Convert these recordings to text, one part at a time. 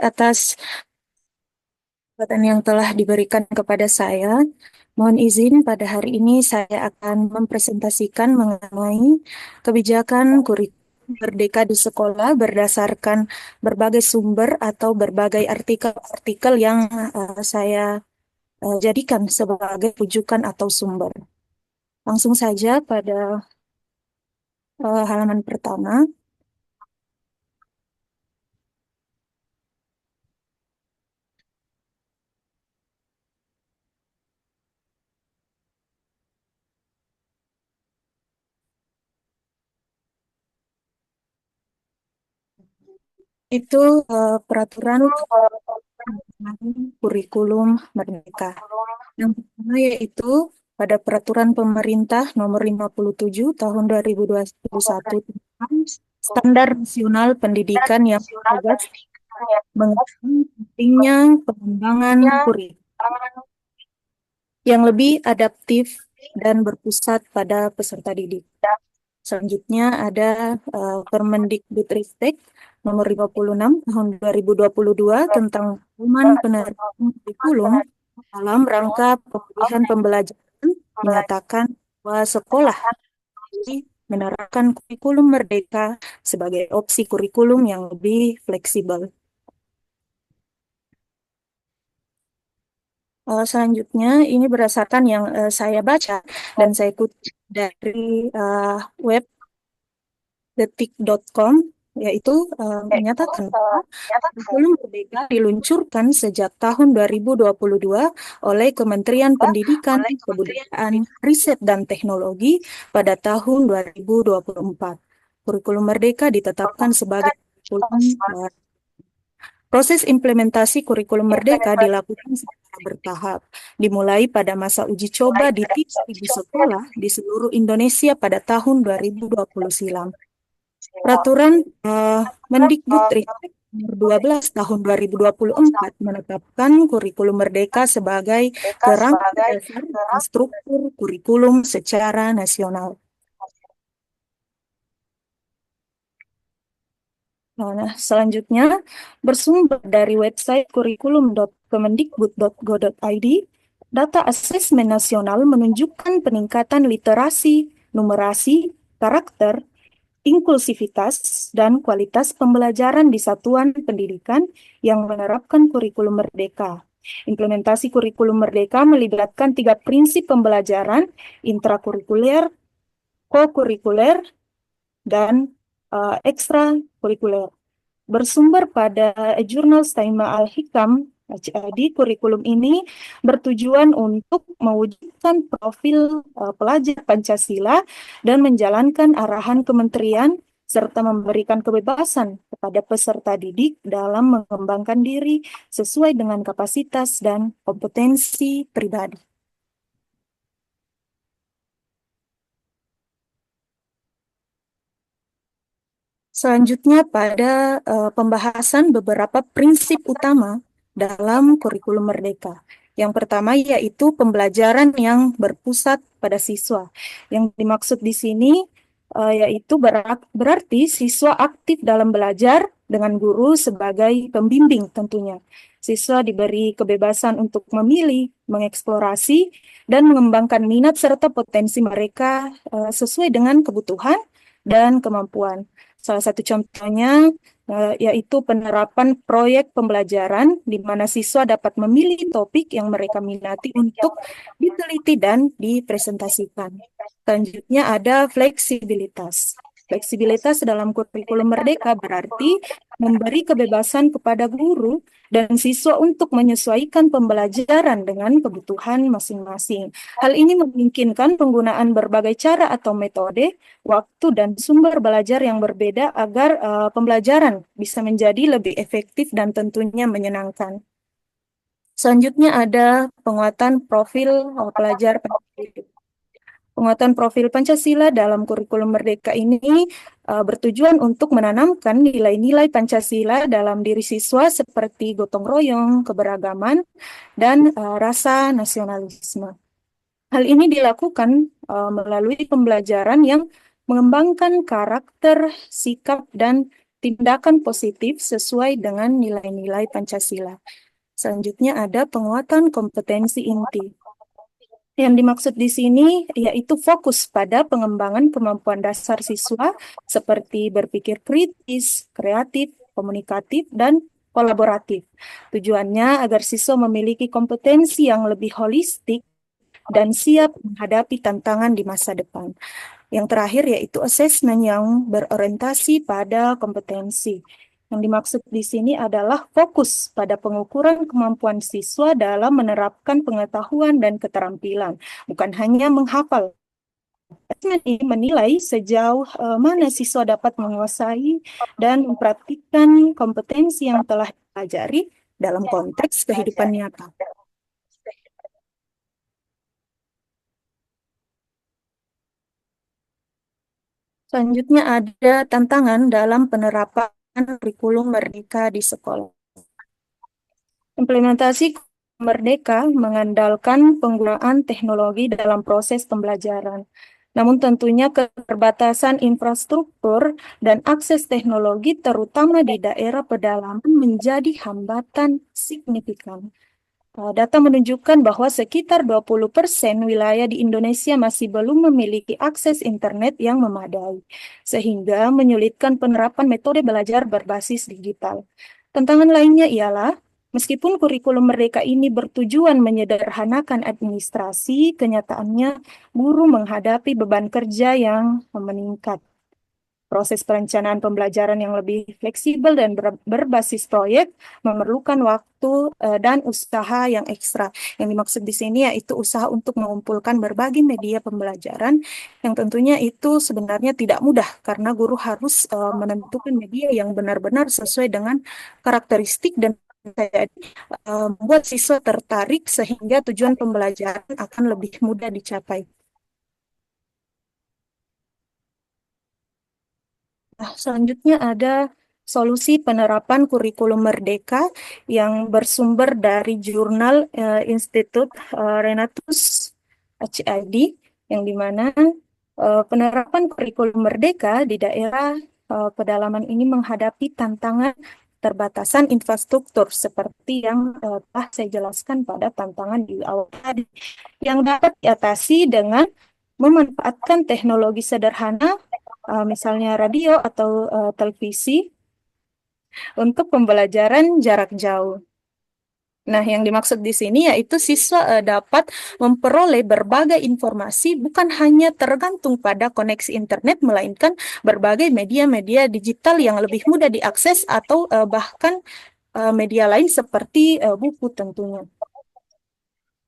atas kesempatan yang telah diberikan kepada saya. Mohon izin pada hari ini saya akan mempresentasikan mengenai kebijakan kurikulum Merdeka di sekolah berdasarkan berbagai sumber atau berbagai artikel-artikel yang saya jadikan sebagai rujukan atau sumber. Langsung saja pada halaman pertama. Itu peraturan kurikulum Merdeka. Yang pertama yaitu pada Peraturan Pemerintah Nomor 57 Tahun 2021 tentang Standar Nasional Pendidikan yang tegas mengenai pentingnya pengembangan kurikulum yang lebih adaptif dan berpusat pada peserta didik. Selanjutnya ada Permendikbudristek Nomor 56 Tahun 2022 tentang penerapan kurikulum dalam rangka pemulihan pembelajaran menyatakan bahwa sekolah menerapkan kurikulum merdeka sebagai opsi kurikulum yang lebih fleksibel. Selanjutnya ini berdasarkan yang saya baca dan saya kutip dari web detik.com, yaitu menyatakan bahwa kurikulum merdeka diluncurkan sejak tahun 2022 oleh Kementerian Pendidikan, Kebudayaan, Riset, dan Teknologi pada tahun 2024. Kurikulum merdeka ditetapkan sebagai kurikulum. Proses implementasi kurikulum merdeka dilakukan secara bertahap, dimulai pada masa uji coba di 3.000 sekolah di seluruh Indonesia pada tahun 2020 silam. Peraturan Mendikbudristek Nomor 12 Tahun 2024 menetapkan kurikulum merdeka sebagai kerangka dasar dan struktur kurikulum secara nasional. Nah, selanjutnya bersumber dari website kurikulum.kemendikbud.go.id, data asesmen nasional menunjukkan peningkatan literasi, numerasi, karakter, inklusivitas, dan kualitas pembelajaran di satuan pendidikan yang menerapkan kurikulum merdeka. Implementasi kurikulum merdeka melibatkan 3 prinsip pembelajaran, intrakurikuler, kokurikuler, dan ekstrakurikuler. Bersumber pada Jurnal Staima Al-Hikam, di kurikulum ini bertujuan untuk mewujudkan profil pelajar Pancasila dan menjalankan arahan kementerian serta memberikan kebebasan kepada peserta didik dalam mengembangkan diri sesuai dengan kapasitas dan kompetensi pribadi. Selanjutnya pada pembahasan beberapa prinsip utama dalam kurikulum merdeka. Yang pertama yaitu pembelajaran yang berpusat pada siswa. Yang dimaksud di sini yaitu berarti siswa aktif dalam belajar dengan guru sebagai pembimbing tentunya. Siswa diberi kebebasan untuk memilih, mengeksplorasi, dan mengembangkan minat serta potensi mereka sesuai dengan kebutuhan dan kemampuan. Salah satu contohnya yaitu penerapan proyek pembelajaran di mana siswa dapat memilih topik yang mereka minati untuk diteliti dan dipresentasikan. Selanjutnya ada fleksibilitas. Fleksibilitas dalam kurikulum merdeka berarti memberi kebebasan kepada guru dan siswa untuk menyesuaikan pembelajaran dengan kebutuhan masing-masing. Hal ini memungkinkan penggunaan berbagai cara atau metode, waktu, dan sumber belajar yang berbeda agar pembelajaran bisa menjadi lebih efektif dan tentunya menyenangkan. Selanjutnya ada penguatan profil pelajar Pancasila. Penguatan profil Pancasila dalam kurikulum merdeka ini bertujuan untuk menanamkan nilai-nilai Pancasila dalam diri siswa seperti gotong royong, keberagaman, dan rasa nasionalisme. Hal ini dilakukan melalui pembelajaran yang mengembangkan karakter, sikap, dan tindakan positif sesuai dengan nilai-nilai Pancasila. Selanjutnya ada penguatan kompetensi inti. Yang dimaksud di sini yaitu fokus pada pengembangan kemampuan dasar siswa seperti berpikir kritis, kreatif, komunikatif, dan kolaboratif. Tujuannya agar siswa memiliki kompetensi yang lebih holistik dan siap menghadapi tantangan di masa depan. Yang terakhir yaitu asesmen yang berorientasi pada kompetensi. Yang dimaksud di sini adalah fokus pada pengukuran kemampuan siswa dalam menerapkan pengetahuan dan keterampilan, bukan hanya menghafal. Asesmen ini menilai sejauh mana siswa dapat menguasai dan mempraktikkan kompetensi yang telah dipelajari dalam konteks kehidupan nyata. Selanjutnya ada tantangan dalam penerapan kurikulum merdeka di sekolah. Implementasi merdeka mengandalkan penggunaan teknologi dalam proses pembelajaran. Namun tentunya keterbatasan infrastruktur dan akses teknologi terutama di daerah pedalaman menjadi hambatan signifikan. Data menunjukkan bahwa sekitar 20% wilayah di Indonesia masih belum memiliki akses internet yang memadai, sehingga menyulitkan penerapan metode belajar berbasis digital. Tantangan lainnya ialah, meskipun kurikulum merdeka ini bertujuan menyederhanakan administrasi, kenyataannya guru menghadapi beban kerja yang meningkat. Proses perencanaan pembelajaran yang lebih fleksibel dan berbasis proyek memerlukan waktu dan usaha yang ekstra. Yang dimaksud di sini yaitu usaha untuk mengumpulkan berbagai media pembelajaran yang tentunya itu sebenarnya tidak mudah karena guru harus menentukan media yang benar-benar sesuai dengan karakteristik dan membuat siswa tertarik sehingga tujuan pembelajaran akan lebih mudah dicapai. Nah, selanjutnya ada solusi penerapan kurikulum merdeka yang bersumber dari jurnal Institut Renatus HID, yang dimana penerapan kurikulum merdeka di daerah pedalaman ini menghadapi tantangan terbatasan infrastruktur seperti yang telah saya jelaskan pada tantangan di awal tadi, yang dapat diatasi dengan memanfaatkan teknologi sederhana, misalnya radio atau televisi, untuk pembelajaran jarak jauh. Nah, yang dimaksud di sini yaitu siswa dapat memperoleh berbagai informasi bukan hanya tergantung pada koneksi internet, melainkan berbagai media-media digital yang lebih mudah diakses atau bahkan media lain seperti buku tentunya.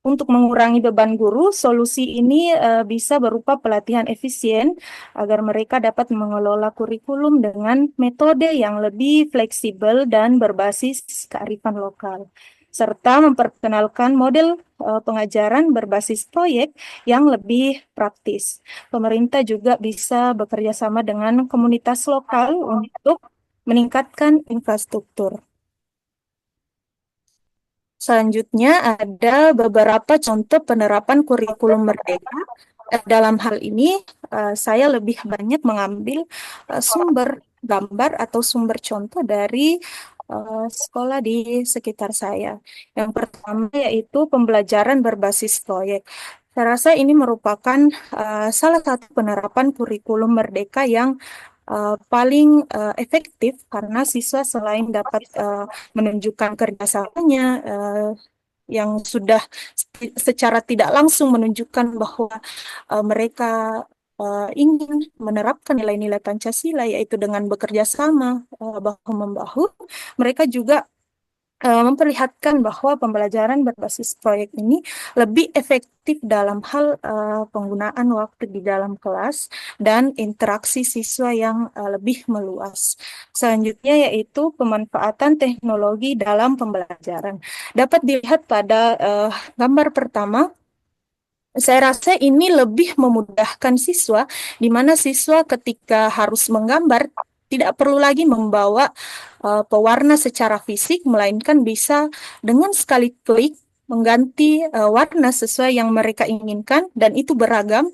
Untuk mengurangi beban guru, solusi ini bisa berupa pelatihan efisien agar mereka dapat mengelola kurikulum dengan metode yang lebih fleksibel dan berbasis kearifan lokal, serta memperkenalkan model pengajaran berbasis proyek yang lebih praktis. Pemerintah juga bisa bekerja sama dengan komunitas lokal untuk meningkatkan infrastruktur. Selanjutnya ada beberapa contoh penerapan kurikulum merdeka. Dalam hal ini, saya lebih banyak mengambil sumber gambar atau sumber contoh dari sekolah di sekitar saya. Yang pertama yaitu pembelajaran berbasis proyek. Saya rasa ini merupakan salah satu penerapan kurikulum merdeka yang paling efektif karena siswa selain dapat menunjukkan kerjasamanya yang sudah secara tidak langsung menunjukkan bahwa mereka ingin menerapkan nilai-nilai Pancasila, yaitu dengan bekerja sama bahu-membahu. Mereka juga memperlihatkan bahwa pembelajaran berbasis proyek ini lebih efektif dalam hal penggunaan waktu di dalam kelas dan interaksi siswa yang lebih meluas. Selanjutnya yaitu pemanfaatan teknologi dalam pembelajaran. Dapat dilihat pada gambar pertama. Saya rasa ini lebih memudahkan siswa, di mana siswa ketika harus menggambar tidak perlu lagi membawa pewarna secara fisik, melainkan bisa dengan sekali klik mengganti warna sesuai yang mereka inginkan, dan itu beragam,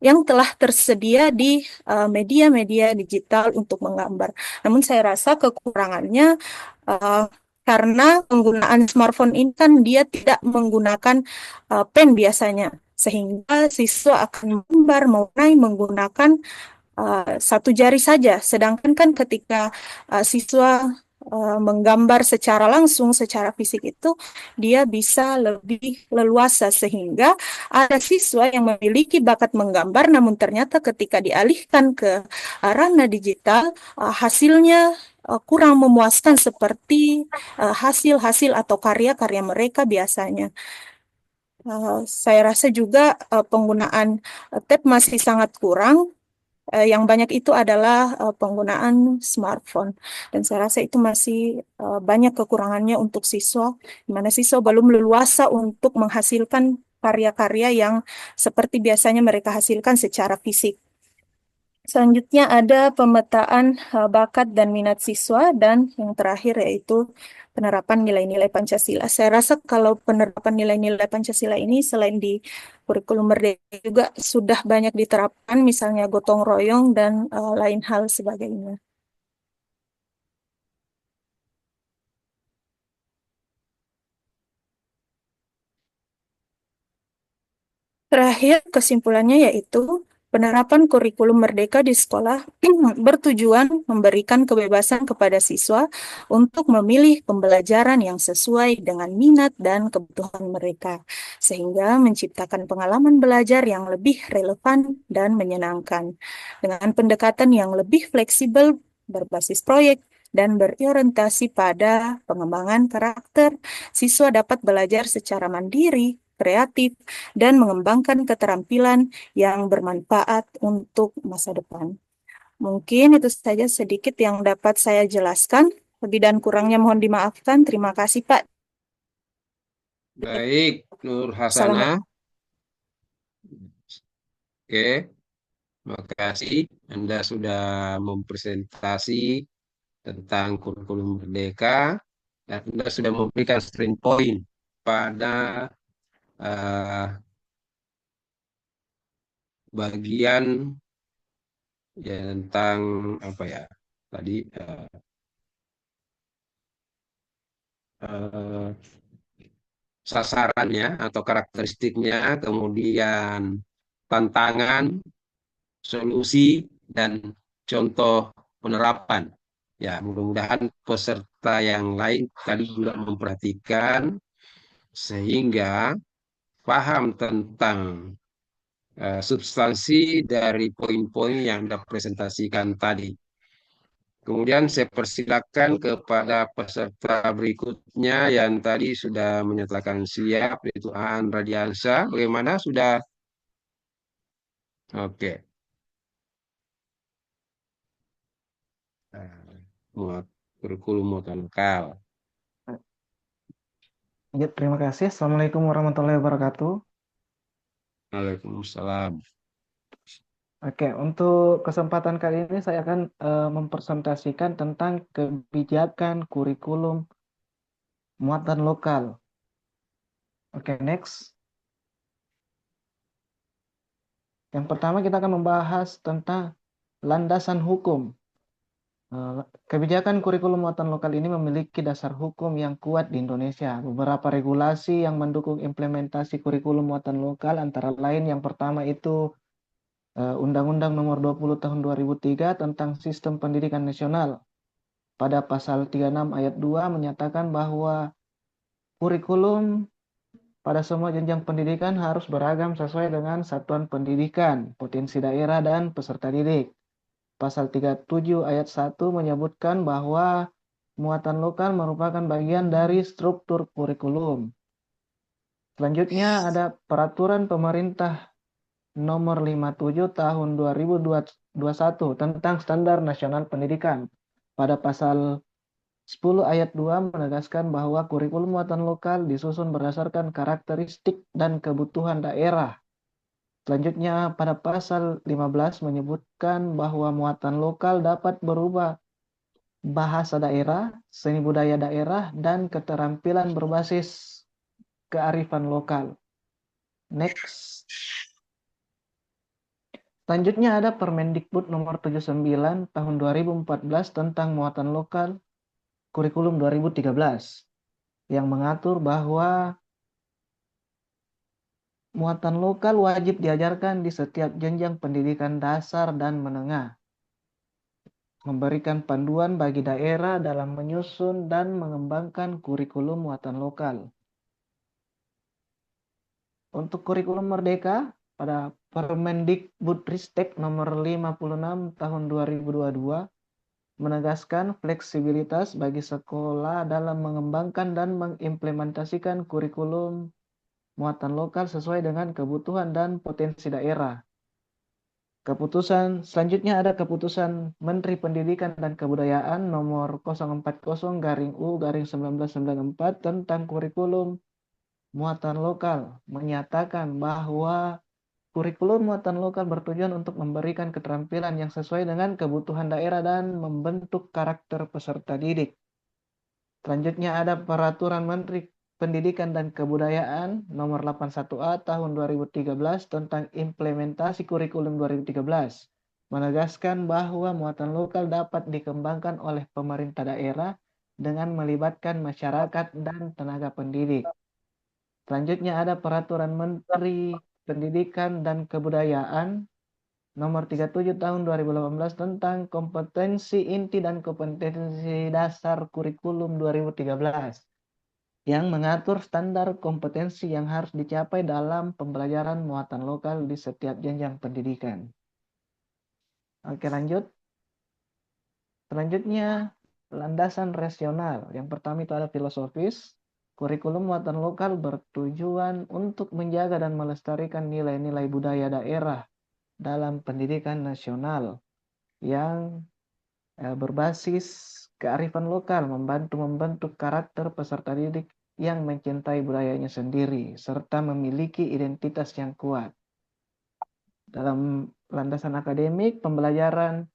yang telah tersedia di media-media digital untuk menggambar. Namun saya rasa kekurangannya uh, karena penggunaan smartphone ini kan dia tidak menggunakan pen biasanya, sehingga siswa akan menggambar mewarnai menggunakan satu jari saja. Sedangkan kan ketika siswa menggambar secara langsung, secara fisik itu, dia bisa lebih leluasa sehingga ada siswa yang memiliki bakat menggambar, namun ternyata ketika dialihkan ke ranah digital, hasilnya kurang memuaskan seperti hasil-hasil atau karya-karya mereka biasanya. Saya rasa juga penggunaan tab masih sangat kurang. Yang banyak itu adalah penggunaan smartphone. Dan saya rasa itu masih banyak kekurangannya untuk siswa, di mana siswa belum leluasa untuk menghasilkan karya-karya yang seperti biasanya mereka hasilkan secara fisik. Selanjutnya ada pemetaan bakat dan minat siswa, dan yang terakhir yaitu penerapan nilai-nilai Pancasila. Saya rasa kalau penerapan nilai-nilai Pancasila ini selain di kurikulum Merdeka juga sudah banyak diterapkan, misalnya gotong royong dan lain hal sebagainya. Terakhir, kesimpulannya yaitu penerapan kurikulum merdeka di sekolah bertujuan memberikan kebebasan kepada siswa untuk memilih pembelajaran yang sesuai dengan minat dan kebutuhan mereka, sehingga menciptakan pengalaman belajar yang lebih relevan dan menyenangkan. Dengan pendekatan yang lebih fleksibel, berbasis proyek, dan berorientasi pada pengembangan karakter, siswa dapat belajar secara mandiri, kreatif, dan mengembangkan keterampilan yang bermanfaat untuk masa depan. Mungkin itu saja sedikit yang dapat saya jelaskan. Lebih dan kurangnya mohon dimaafkan. Terima kasih, Pak. Baik, Nur Hasanah. Assalamualaikum. Oke, terima kasih. Anda sudah mempresentasi tentang kurikulum Merdeka dan Anda sudah memberikan strength point pada eh, bagian ya tentang apa ya tadi eh, sasarannya atau karakteristiknya, kemudian tantangan, solusi, dan contoh penerapan. Ya, mudah-mudahan peserta yang lain tadi juga memperhatikan sehingga paham tentang substansi dari poin-poin yang Anda presentasikan tadi. Kemudian saya persilakan kepada peserta berikutnya yang tadi sudah menyatakan siap, yaitu Aan Radiansa. Bagaimana? Sudah? Oke. Kurikulum muatan lokal. Ya, terima kasih. Assalamualaikum warahmatullahi wabarakatuh. Waalaikumsalam. Oke, untuk kesempatan kali ini saya akan mempresentasikan tentang kebijakan kurikulum muatan lokal. Oke, next. Yang pertama kita akan membahas tentang landasan hukum. Kebijakan kurikulum muatan lokal ini memiliki dasar hukum yang kuat di Indonesia. Beberapa regulasi yang mendukung implementasi kurikulum muatan lokal antara lain yang pertama itu Undang-Undang Nomor 20 Tahun 2003 tentang Sistem Pendidikan Nasional. Pada pasal 36 ayat 2 menyatakan bahwa kurikulum pada semua jenjang pendidikan harus beragam sesuai dengan satuan pendidikan, potensi daerah, dan peserta didik. Pasal 37 ayat 1 menyebutkan bahwa muatan lokal merupakan bagian dari struktur kurikulum. Selanjutnya ada Peraturan Pemerintah Nomor 57 Tahun 2021 tentang Standar Nasional Pendidikan. Pada pasal 10 ayat 2 menegaskan bahwa kurikulum muatan lokal disusun berdasarkan karakteristik dan kebutuhan daerah. Selanjutnya pada pasal 15 menyebutkan bahwa muatan lokal dapat berubah bahasa daerah, seni budaya daerah, dan keterampilan berbasis kearifan lokal. Next. Selanjutnya ada Permendikbud nomor 79 tahun 2014 tentang muatan lokal kurikulum 2013 yang mengatur bahwa muatan lokal wajib diajarkan di setiap jenjang pendidikan dasar dan menengah, memberikan panduan bagi daerah dalam menyusun dan mengembangkan kurikulum muatan lokal. Untuk kurikulum merdeka, pada Permendikbudristek nomor 56 tahun 2022 menegaskan fleksibilitas bagi sekolah dalam mengembangkan dan mengimplementasikan kurikulum muatan lokal sesuai dengan kebutuhan dan potensi daerah. Selanjutnya ada Keputusan Menteri Pendidikan dan Kebudayaan nomor 040-U-1994 tentang kurikulum muatan lokal, menyatakan bahwa kurikulum muatan lokal bertujuan untuk memberikan keterampilan yang sesuai dengan kebutuhan daerah dan membentuk karakter peserta didik. Selanjutnya ada Peraturan Menteri Pendidikan dan Kebudayaan nomor 81A tahun 2013 tentang implementasi kurikulum 2013, menegaskan bahwa muatan lokal dapat dikembangkan oleh pemerintah daerah dengan melibatkan masyarakat dan tenaga pendidik. Selanjutnya ada Peraturan Menteri Pendidikan dan Kebudayaan nomor 37 tahun 2018 tentang kompetensi inti dan kompetensi dasar kurikulum 2013 yang mengatur standar kompetensi yang harus dicapai dalam pembelajaran muatan lokal di setiap jenjang pendidikan. Oke, lanjut. Selanjutnya, landasan rasional. Yang pertama itu ada filosofis. Kurikulum muatan lokal bertujuan untuk menjaga dan melestarikan nilai-nilai budaya daerah dalam pendidikan nasional yang berbasis kearifan lokal, membantu membentuk karakter peserta didik yang mencintai budayanya sendiri, serta memiliki identitas yang kuat. Dalam landasan akademik, pembelajaran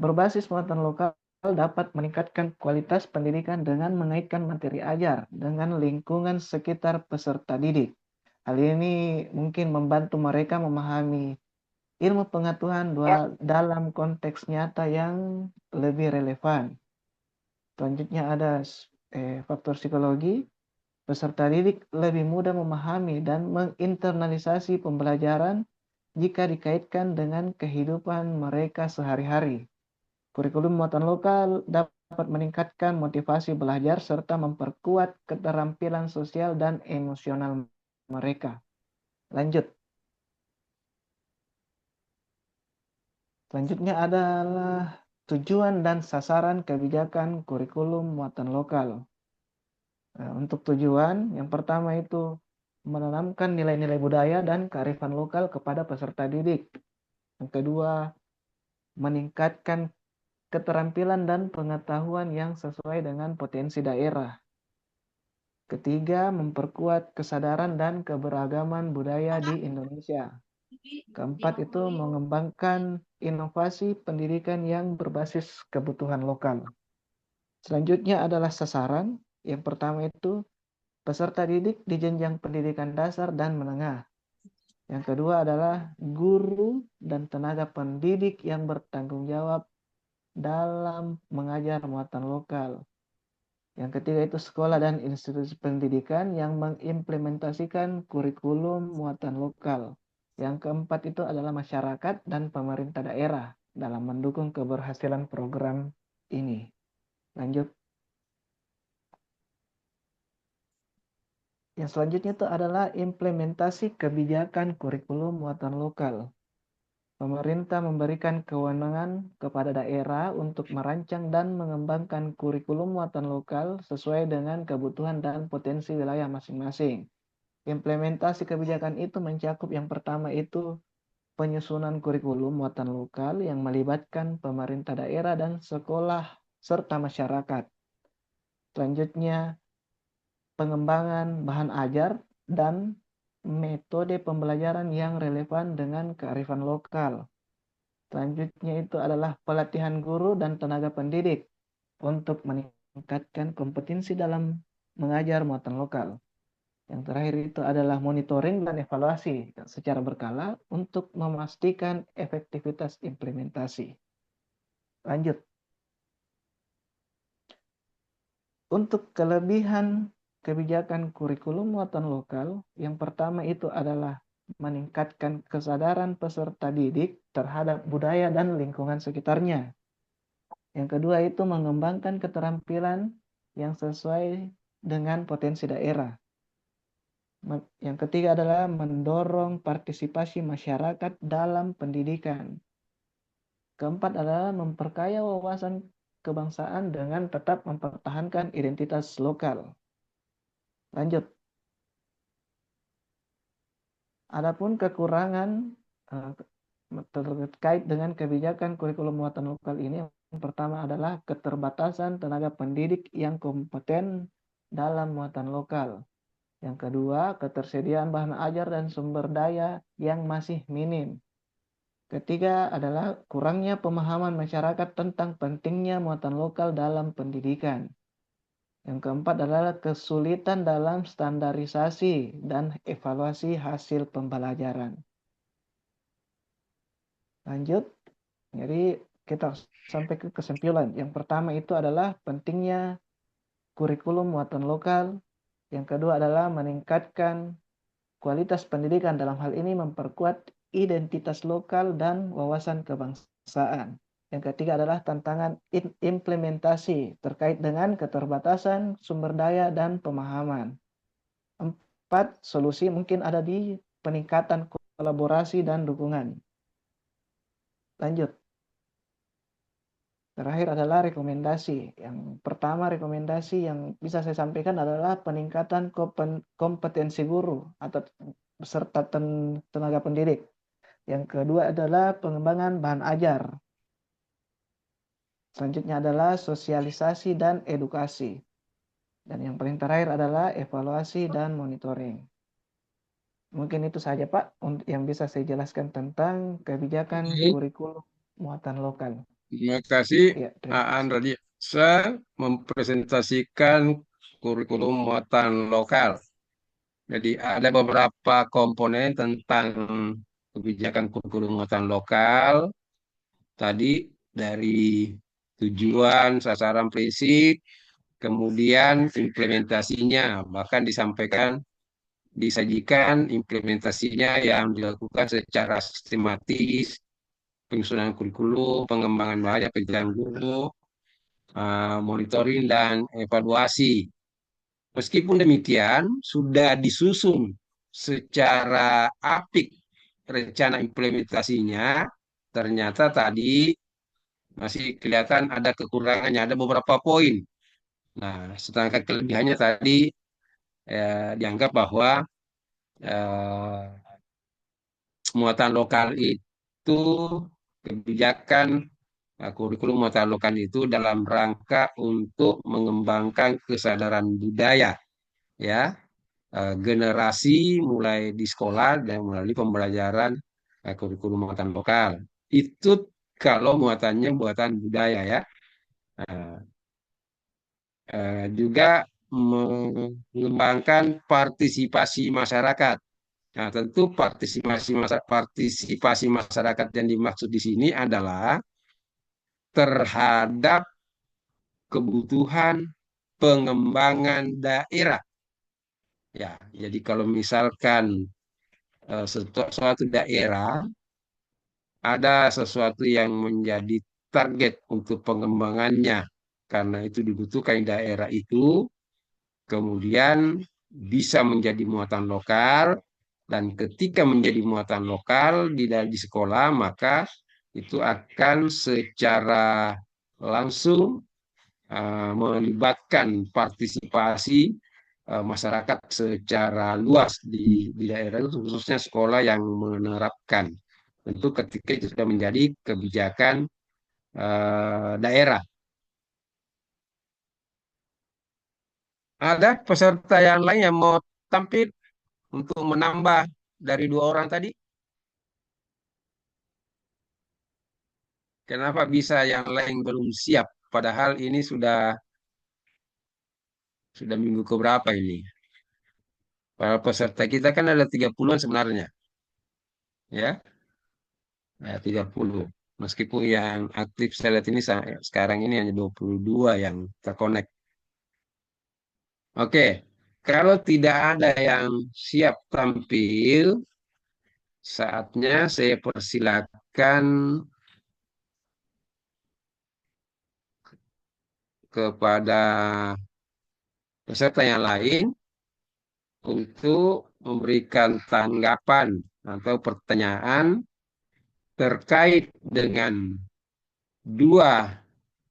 berbasis muatan lokal dapat meningkatkan kualitas pendidikan dengan mengaitkan materi ajar dengan lingkungan sekitar peserta didik. Hal ini mungkin membantu mereka memahami ilmu pengetahuan dalam konteks nyata yang lebih relevan. Selanjutnya ada faktor psikologi. Peserta didik lebih mudah memahami dan menginternalisasi pembelajaran jika dikaitkan dengan kehidupan mereka sehari-hari. Kurikulum muatan lokal dapat meningkatkan motivasi belajar serta memperkuat keterampilan sosial dan emosional mereka. Lanjut. Selanjutnya adalah tujuan dan sasaran kebijakan kurikulum muatan lokal. Untuk tujuan, yang pertama itu menanamkan nilai-nilai budaya dan kearifan lokal kepada peserta didik. Yang kedua, meningkatkan keterampilan dan pengetahuan yang sesuai dengan potensi daerah. Ketiga, memperkuat kesadaran dan keberagaman budaya di Indonesia. Keempat itu mengembangkan inovasi pendidikan yang berbasis kebutuhan lokal. Selanjutnya adalah sasaran. Yang pertama itu peserta didik di jenjang pendidikan dasar dan menengah. Yang kedua adalah guru dan tenaga pendidik yang bertanggung jawab dalam mengajar muatan lokal. Yang ketiga itu sekolah dan institusi pendidikan yang mengimplementasikan kurikulum muatan lokal. Yang keempat itu adalah masyarakat dan pemerintah daerah dalam mendukung keberhasilan program ini. Lanjut. Yang selanjutnya itu adalah implementasi kebijakan kurikulum muatan lokal. Pemerintah memberikan kewenangan kepada daerah untuk merancang dan mengembangkan kurikulum muatan lokal sesuai dengan kebutuhan dan potensi wilayah masing-masing. Implementasi kebijakan itu mencakup yang pertama itu penyusunan kurikulum muatan lokal yang melibatkan pemerintah daerah dan sekolah serta masyarakat. Selanjutnya, pengembangan bahan ajar dan metode pembelajaran yang relevan dengan kearifan lokal. Selanjutnya itu adalah pelatihan guru dan tenaga pendidik untuk meningkatkan kompetensi dalam mengajar muatan lokal. Yang terakhir itu adalah monitoring dan evaluasi secara berkala untuk memastikan efektivitas implementasi. Lanjut. Untuk kelebihan kebijakan kurikulum muatan lokal, yang pertama itu adalah meningkatkan kesadaran peserta didik terhadap budaya dan lingkungan sekitarnya. Yang kedua itu mengembangkan keterampilan yang sesuai dengan potensi daerah. Yang ketiga adalah mendorong partisipasi masyarakat dalam pendidikan. Keempat adalah memperkaya wawasan kebangsaan dengan tetap mempertahankan identitas lokal. Lanjut. Adapun kekurangan terkait dengan kebijakan kurikulum muatan lokal ini, yang pertama adalah keterbatasan tenaga pendidik yang kompeten dalam muatan lokal. Yang kedua, ketersediaan bahan ajar dan sumber daya yang masih minim. Ketiga adalah kurangnya pemahaman masyarakat tentang pentingnya muatan lokal dalam pendidikan. Yang keempat adalah kesulitan dalam standarisasi dan evaluasi hasil pembelajaran. Lanjut, jadi kita sampai ke kesimpulan. Yang pertama itu adalah pentingnya kurikulum muatan lokal. Yang kedua adalah meningkatkan kualitas pendidikan, dalam hal ini memperkuat identitas lokal dan wawasan kebangsaan. Yang ketiga adalah tantangan implementasi terkait dengan keterbatasan sumber daya dan pemahaman. Empat, solusi mungkin ada di peningkatan kolaborasi dan dukungan. Lanjut. Terakhir adalah rekomendasi. Yang pertama rekomendasi yang bisa saya sampaikan adalah peningkatan kompetensi guru atau peserta tenaga pendidik. Yang kedua adalah pengembangan bahan ajar. Selanjutnya adalah sosialisasi dan edukasi. Dan yang paling terakhir adalah evaluasi dan monitoring. Mungkin itu saja Pak yang bisa saya jelaskan tentang kebijakan Baik, kurikulum muatan lokal. terima kasih Ya, terima Aan kasih. Radiasa mempresentasikan kurikulum muatan lokal. Jadi ada beberapa komponen tentang kebijakan kurikulum muatan lokal. Tadi dari tujuan, sasaran, prinsip, kemudian implementasinya, bahkan disajikan implementasinya yang dilakukan secara sistematis, penyusunan kurikulum, pengembangan bahaya kerjaan guru, monitoring dan evaluasi. Meskipun demikian, sudah disusun secara apik rencana implementasinya, ternyata tadi masih kelihatan ada kekurangannya, ada beberapa poin. Nah, sedangkan kelebihannya tadi dianggap bahwa eh, muatan lokal itu kebijakan kurikulum muatan lokal itu dalam rangka untuk mengembangkan kesadaran budaya ya generasi mulai di sekolah dan melalui pembelajaran kurikulum muatan lokal. Itu kalau muatannya muatan budaya ya. Nah, juga mengembangkan partisipasi masyarakat. Nah, tentu partisipasi masyarakat yang dimaksud di sini adalah terhadap kebutuhan pengembangan daerah. Ya, jadi kalau misalkan suatu daerah ada sesuatu yang menjadi target untuk pengembangannya, karena itu dibutuhkan daerah itu, kemudian bisa menjadi muatan lokal, dan ketika menjadi muatan lokal di sekolah, maka itu akan secara langsung melibatkan partisipasi masyarakat secara luas di daerah itu, khususnya sekolah yang menerapkan. Tentu ketika itu sudah menjadi kebijakan daerah. Ada peserta yang lain yang mau tampil untuk menambah dari dua orang tadi? Kenapa bisa yang lain belum siap? Padahal ini sudah minggu keberapa ini? Para peserta kita kan ada 30-an sebenarnya, ya. Ya, 30. Meskipun yang aktif saya lihat ini sekarang ini hanya 22 yang terkonek. Oke, kalau tidak ada yang siap tampil, saatnya saya persilakan kepada peserta yang lain untuk memberikan tanggapan atau pertanyaan terkait dengan dua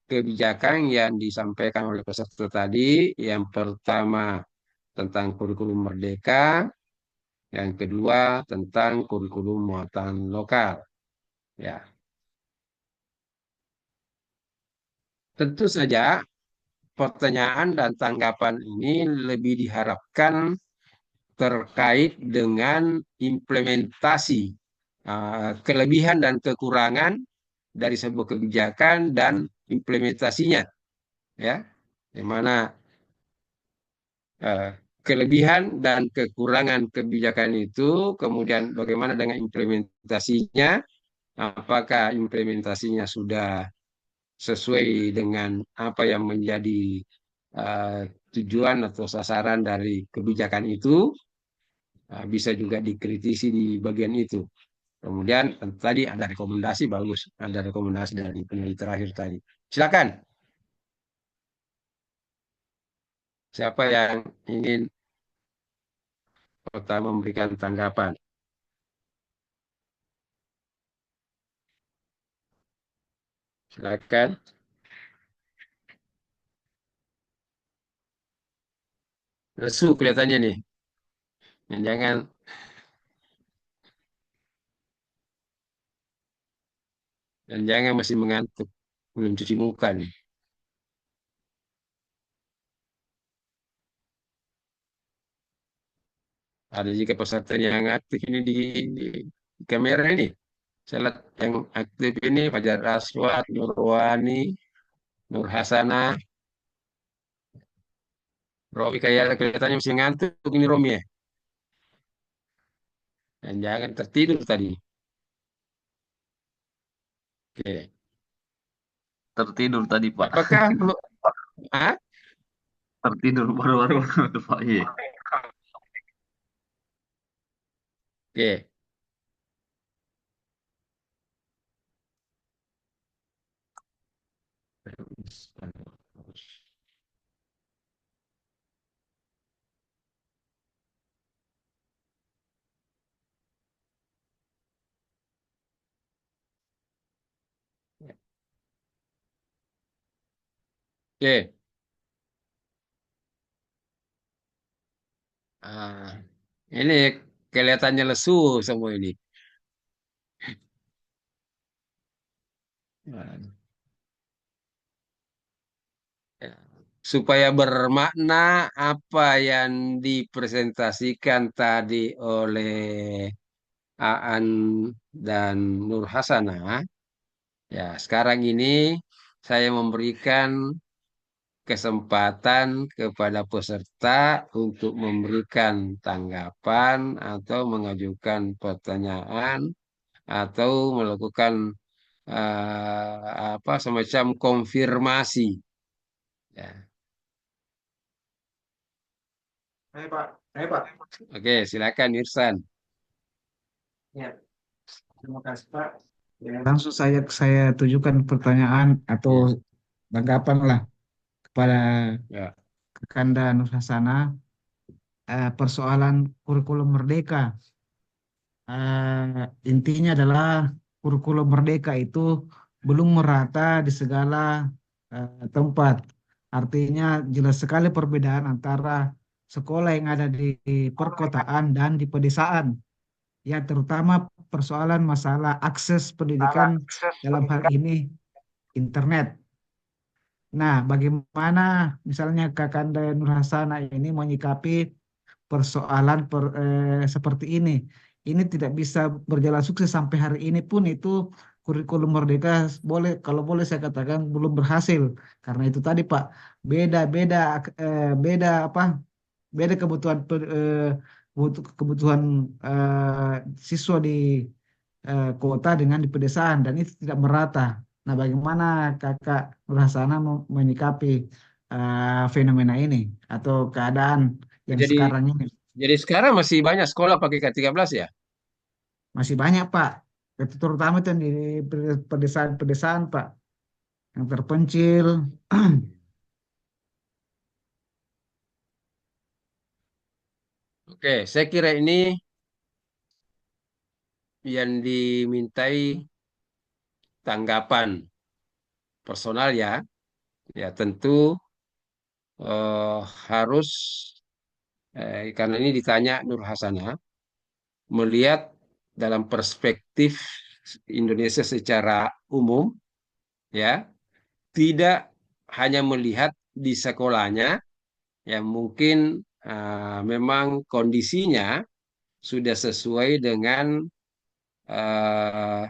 kebijakan yang disampaikan oleh peserta tadi. Yang pertama tentang kurikulum merdeka, yang kedua tentang kurikulum muatan lokal. Ya, tentu saja pertanyaan dan tanggapan ini lebih diharapkan terkait dengan implementasi kelebihan dan kekurangan dari sebuah kebijakan dan implementasinya, ya, di mana eh, kelebihan dan kekurangan kebijakan itu, kemudian bagaimana dengan implementasinya, apakah implementasinya sudah sesuai dengan apa yang menjadi eh, tujuan atau sasaran dari kebijakan itu. Bisa juga dikritisi di bagian itu. Kemudian tadi ada rekomendasi, bagus, ada rekomendasi dari peneliti terakhir tadi. Silakan, siapa yang ingin pertama memberikan tanggapan? Silakan. Lesu kelihatannya nih. Jangan, dan jangan masih mengantuk, belum cuci muka nih. Ada juga peserta yang aktif ini di kamera ini. Saya lihat yang aktif ini Fajar Aswad, Nurwani, Nur Hasanah, Robi, kayak kelihatannya masih ngantuk ini Romi ya. Dan jangan tertidur tadi. Oke. Tertidur tadi Pak. Apakah perlu? Ah? Tertidur baru-baru tuh Pak. Iya. Oke. Oke. Ah, ini kelihatannya lesu semua ini. Ya. Supaya bermakna apa yang dipresentasikan tadi oleh Aan dan Nur Hasanah, ya sekarang ini saya memberikan kesempatan kepada peserta untuk memberikan tanggapan atau mengajukan pertanyaan atau melakukan apa semacam konfirmasi. Ya. Hai Pak, hai Pak. Oke, silakan Irsan. Ya, terima kasih Pak. Ya, langsung saya tujukan pertanyaan atau Ya, tanggapan lah kepada ya, Kakanda Nur Hasanah, persoalan kurikulum merdeka. Intinya adalah kurikulum merdeka itu belum merata di segala tempat. Artinya jelas sekali perbedaan antara sekolah yang ada di perkotaan dan di pedesaan. Ya, terutama persoalan masalah akses pendidikan dalam hal ini internet. Nah, bagaimana misalnya Kakanda Nur Hasanah ini menyikapi persoalan seperti ini? Ini tidak bisa berjalan sukses sampai hari ini pun itu kurikulum merdeka boleh kalau boleh saya katakan belum berhasil karena itu tadi Pak beda beda beda apa beda kebutuhan kebutuhan siswa di kota dengan di pedesaan dan itu tidak merata. Nah, bagaimana Kakak Nurhasana menyikapi fenomena ini atau keadaan yang Jadi sekarang ini? jadi sekarang masih banyak sekolah pakai K13 ya? Masih banyak, Pak. Itu terutama itu yang di pedesaan-pedesaan, Pak, yang terpencil. Oke, saya kira ini yang dimintai tanggapan personal ya. Ya tentu harus karena ini ditanya Nur Hasanah melihat dalam perspektif Indonesia secara umum ya, tidak hanya melihat di sekolahnya yang mungkin memang kondisinya sudah sesuai dengan eh,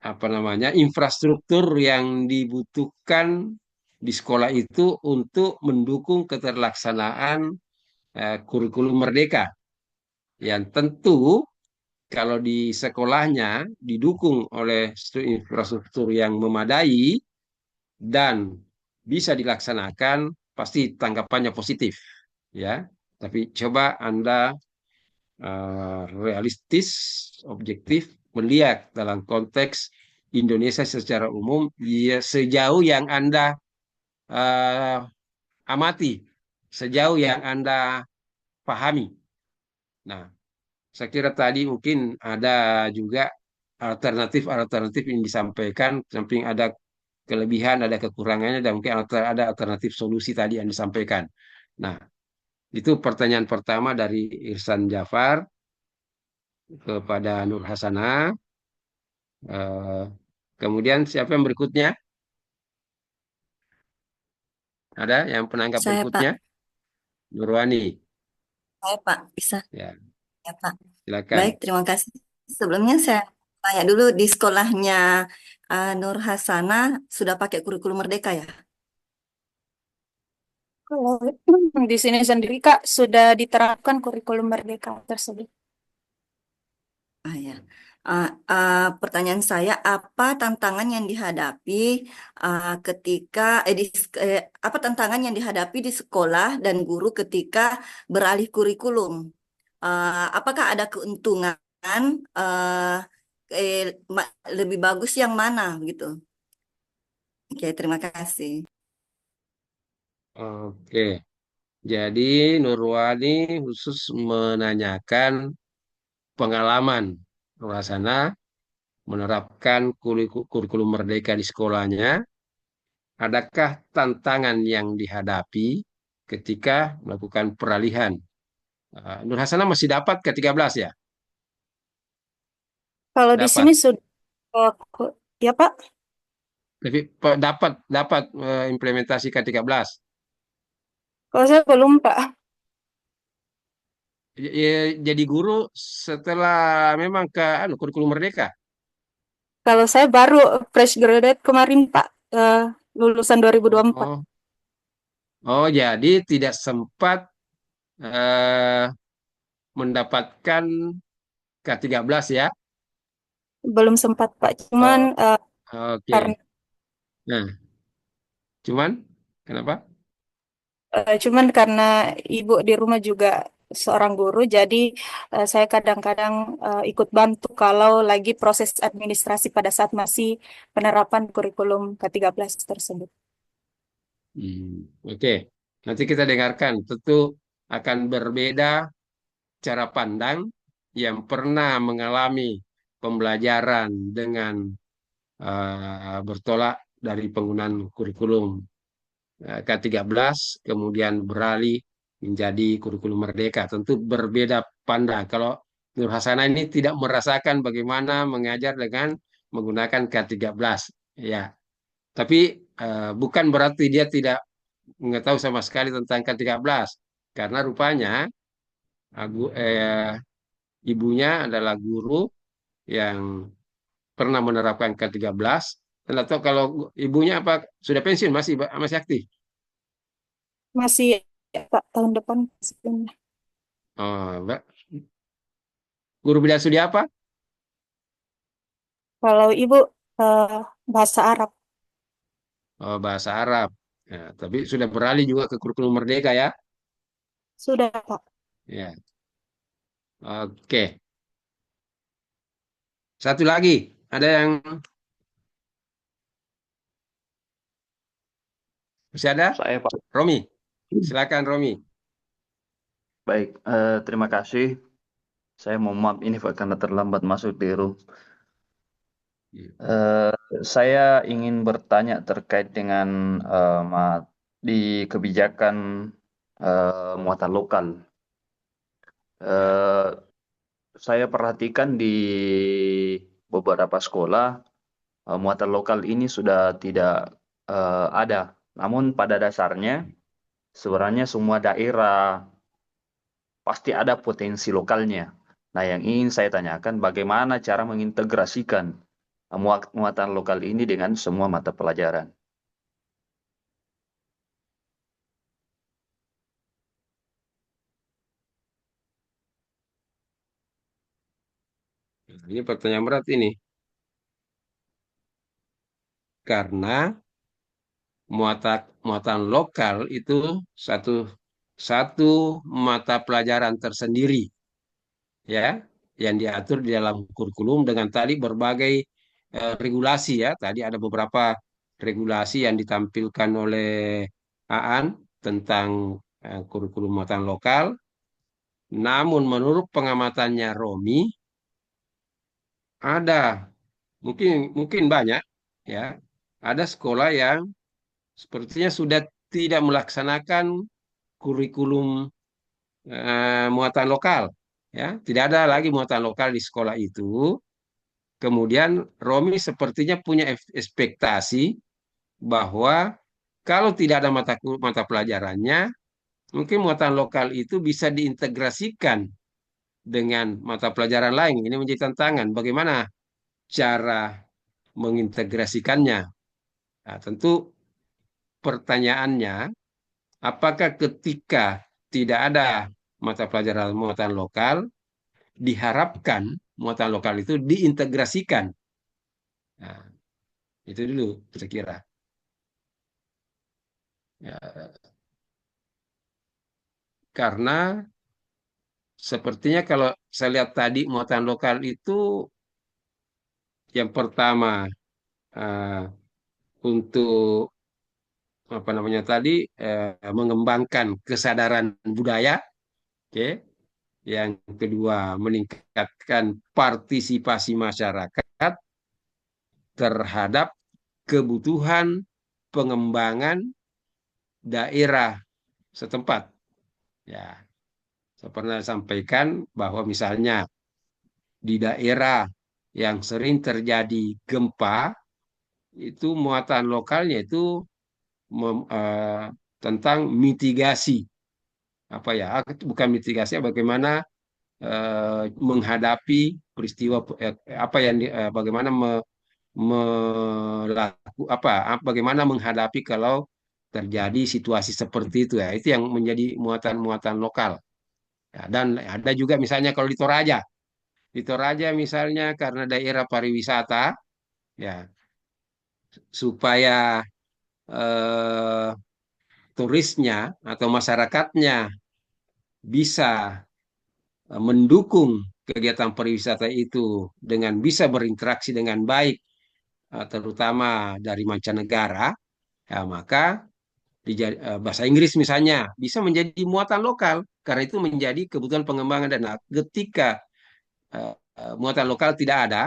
apa namanya infrastruktur yang dibutuhkan di sekolah itu untuk mendukung keterlaksanaan kurikulum Merdeka yang tentu kalau di sekolahnya didukung oleh infrastruktur yang memadai dan bisa dilaksanakan pasti tanggapannya positif ya. Tapi coba Anda realistis, objektif melihat dalam konteks Indonesia secara umum ya, sejauh yang Anda eh, amati, sejauh yang Anda pahami. Nah, saya kira tadi mungkin ada juga alternatif-alternatif yang disampaikan, samping ada kelebihan, ada kekurangannya, dan mungkin ada alternatif solusi tadi yang disampaikan. Nah, itu pertanyaan pertama dari Irsan Jafar kepada Nur Hasanah. Eh, kemudian siapa yang berikutnya? Ada yang penanggap Saya berikutnya? Pak, Nurwani. saya Pak, bisa Ya, ya Pak. Baik, silakan. terima kasih. Sebelumnya saya tanya dulu di sekolahnya Nur Hasanah sudah pakai kurikulum Merdeka ya? Kalau di sini sendiri Kak sudah diterapkan kurikulum Merdeka tersebut. Ah ya. Pertanyaan saya, apa tantangan yang dihadapi ketika apa tantangan yang dihadapi di sekolah dan guru ketika beralih kurikulum? Apakah ada keuntungan uh, lebih bagus yang mana gitu? Oke, terima kasih. Oke, jadi Nurwani khusus menanyakan pengalaman Nurhasana menerapkan kurikulum merdeka di sekolahnya. Adakah tantangan yang dihadapi ketika melakukan peralihan? Nur Hasanah masih dapat ke-13 ya? Kalau di sini Dapat. sudah ya Pak, Tapi dapat dapat implementasi ke-13. kalau saya belum Pak. Jadi guru setelah memang ke kurikulum merdeka. Kalau saya baru fresh graduate kemarin Pak, eh, lulusan 2024. Oh, oh jadi tidak sempat eh, mendapatkan K13 ya? Belum sempat Pak, cuman Oh, oke. karena Nah, cuman kenapa? cuman karena ibu di rumah juga seorang guru, jadi saya kadang-kadang ikut bantu kalau lagi proses administrasi pada saat masih penerapan kurikulum K13 tersebut. Oke, nanti kita dengarkan. Tentu akan berbeda cara pandang yang pernah mengalami pembelajaran dengan bertolak dari penggunaan kurikulum K13, kemudian beralih menjadi kurikulum merdeka. Tentu berbeda pandang. Kalau Nur Hasanah ini tidak merasakan bagaimana mengajar dengan menggunakan K13. Ya, tapi bukan berarti dia tidak mengetahui sama sekali tentang K13 karena rupanya ibunya adalah guru yang pernah menerapkan K13 dan atau kalau ibunya apa sudah pensiun masih masih aktif. Masih Pak tahun depan sebelumnya. Oh, guru bidang studi apa? Kalau Ibu eh, bahasa Arab. Oh, bahasa Arab. Ya, tapi sudah beralih juga ke kurikulum Merdeka ya. Sudah, Pak. Ya, oke. Satu lagi, ada yang masih ada? Saya Pak. Romi, silakan Romi. Baik, terima kasih. Saya mohon maaf ini Pak karena terlambat masuk di room. Eh, saya ingin bertanya terkait dengan di kebijakan muatan lokal. Eh, saya perhatikan di beberapa sekolah muatan lokal ini sudah tidak ada. Namun pada dasarnya sebenarnya semua daerah pasti ada potensi lokalnya. Nah, yang ingin saya tanyakan bagaimana cara mengintegrasikan muatan lokal ini dengan semua mata pelajaran. Ini pertanyaan berat ini. Karena muatan lokal itu satu satu mata pelajaran tersendiri ya yang diatur di dalam kurikulum dengan tadi berbagai regulasi ya. Tadi ada beberapa regulasi yang ditampilkan oleh Aan tentang kurikulum muatan lokal. Namun menurut pengamatannya Romi ada mungkin mungkin banyak ya ada sekolah yang sepertinya sudah tidak melaksanakan kurikulum muatan lokal ya tidak ada lagi muatan lokal di sekolah itu. Kemudian Romi sepertinya punya ekspektasi bahwa kalau tidak ada mata pelajarannya mungkin muatan lokal itu bisa diintegrasikan dengan mata pelajaran lain. Ini menjadi tantangan bagaimana cara mengintegrasikannya. Nah, tentu pertanyaannya, apakah ketika tidak ada mata pelajaran muatan lokal, diharapkan muatan lokal itu diintegrasikan? Nah, itu dulu saya kira. Ya, karena sepertinya kalau saya lihat tadi muatan lokal itu yang pertama eh, untuk apa namanya tadi mengembangkan kesadaran budaya, oke. Yang kedua meningkatkan partisipasi masyarakat terhadap kebutuhan pengembangan daerah setempat. Ya, saya pernah sampaikan bahwa misalnya di daerah yang sering terjadi gempa, itu muatan lokalnya itu tentang mitigasi. Apa ya? Bukan mitigasi, bagaimana menghadapi peristiwa apa yang bagaimana bagaimana menghadapi kalau terjadi situasi seperti itu ya. Itu yang menjadi muatan-muatan lokal. Ya, dan ada juga misalnya kalau di Toraja misalnya karena daerah pariwisata ya supaya eh, turisnya atau masyarakatnya bisa mendukung kegiatan pariwisata itu dengan bisa berinteraksi dengan baik, terutama dari mancanegara, ya maka bahasa Inggris misalnya bisa menjadi muatan lokal karena itu menjadi kebutuhan pengembangan dana. Ketika muatan lokal tidak ada,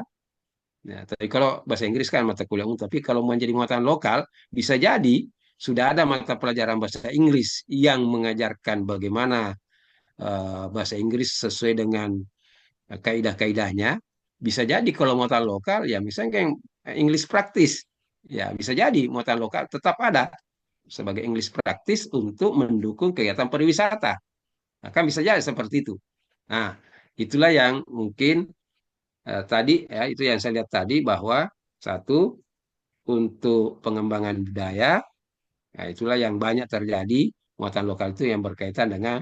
ya, tapi kalau bahasa Inggris kan mata kuliah umum, tapi kalau menjadi muatan lokal bisa jadi sudah ada mata pelajaran bahasa Inggris yang mengajarkan bagaimana bahasa Inggris sesuai dengan kaidah-kaidahnya. Bisa jadi kalau muatan lokal ya misalnya kayak English practice ya bisa jadi muatan lokal tetap ada sebagai English practice untuk mendukung kegiatan pariwisata. Nah, kan bisa jadi seperti itu. Nah, itulah yang mungkin tadi ya itu yang saya lihat tadi bahwa satu untuk pengembangan budaya, nah itulah yang banyak terjadi muatan lokal itu yang berkaitan dengan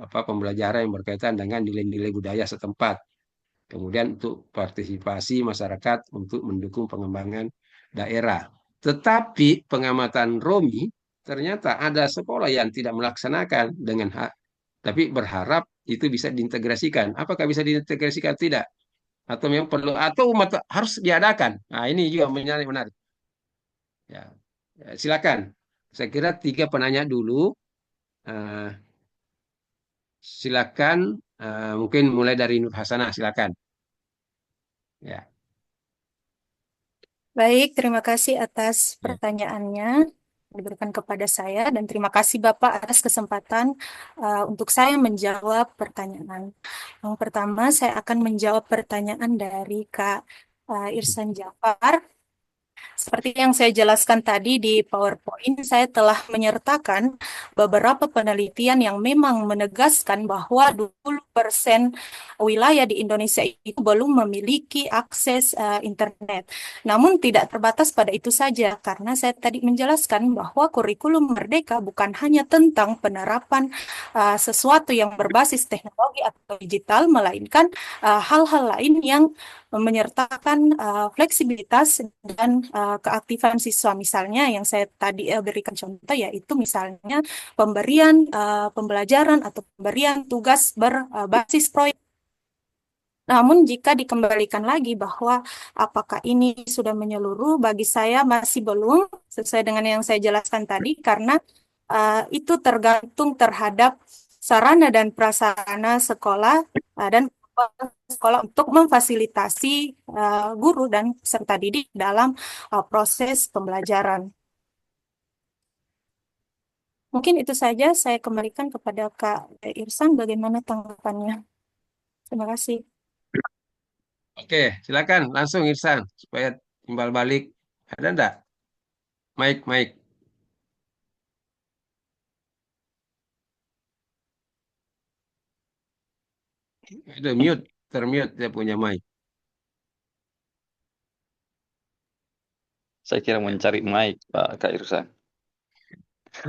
pembelajaran yang berkaitan dengan nilai-nilai budaya setempat. Kemudian untuk partisipasi masyarakat untuk mendukung pengembangan daerah. Tetapi pengamatan Romi ternyata ada sekolah yang tidak melaksanakan dengan hak, tapi berharap itu bisa diintegrasikan. Apakah bisa diintegrasikan? Tidak. Atau memang perlu atau harus diadakan. Nah, ini juga menarik. Ya. Ya, silakan. Saya kira 3 penanya dulu. Eh, silakan. Mungkin mulai dari Nur Hasanah. Silakan. Ya. Baik, terima kasih atas Ya. pertanyaannya yang diberikan kepada saya dan terima kasih Bapak atas kesempatan untuk saya menjawab pertanyaan. Yang pertama, saya akan menjawab pertanyaan dari Kak Irsan Jafar. Seperti yang saya jelaskan tadi di PowerPoint, saya telah menyertakan beberapa penelitian yang memang menegaskan bahwa 20% wilayah di Indonesia itu belum memiliki akses internet. Namun tidak terbatas pada itu saja, karena saya tadi menjelaskan bahwa kurikulum Merdeka bukan hanya tentang penerapan sesuatu yang berbasis teknologi atau digital, melainkan hal-hal lain yang menyertakan fleksibilitas dan keaktifan siswa. Misalnya yang saya tadi berikan contoh yaitu misalnya pemberian pembelajaran atau pemberian tugas berbasis proyek. Namun jika dikembalikan lagi bahwa apakah ini sudah menyeluruh, bagi saya masih belum sesuai dengan yang saya jelaskan tadi karena itu tergantung terhadap sarana dan prasarana sekolah dan sekolah untuk memfasilitasi guru dan peserta didik dalam proses pembelajaran. Mungkin itu saja, saya kembalikan kepada Kak Irsan bagaimana tanggapannya. Terima kasih. Oke, silakan langsung Irsan supaya timbal balik. Ada enggak? Mike. Itu mute, termute dia punya mic. Saya kira mencari mic, Pak Kak Irsan.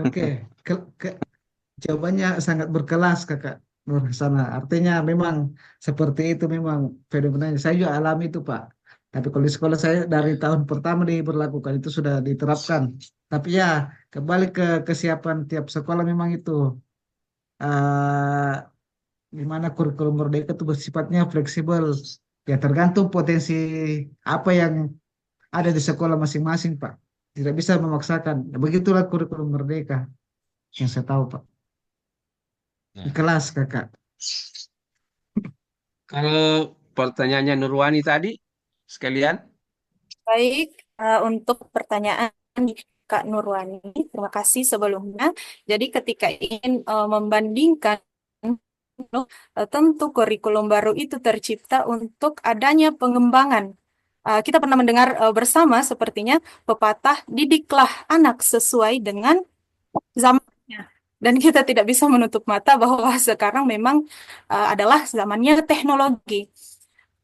Oke, jawabannya sangat berkelas Kakak Nur Hasana. Artinya memang seperti itu memang fenomenanya. Saya juga alami itu Pak. Tapi kalau di sekolah saya dari tahun pertama diberlakukan itu sudah diterapkan. Tapi ya kembali ke kesiapan tiap sekolah memang itu. eh di mana kurikulum Merdeka itu bersifatnya fleksibel. Ya tergantung potensi apa yang ada di sekolah masing-masing Pak. Tidak bisa memaksakan. Begitulah kurikulum Merdeka yang saya tahu Pak. Di Nah, kelas Kakak. kalau pertanyaannya Nurwani tadi, sekalian. Baik, untuk pertanyaan Kak Nurwani, terima kasih sebelumnya. Jadi ketika ingin membandingkan, tentu kurikulum baru itu tercipta untuk adanya pengembangan. Kita pernah mendengar bersama sepertinya pepatah, didiklah anak sesuai dengan zamannya. Dan kita tidak bisa menutup mata bahwa sekarang memang adalah zamannya teknologi.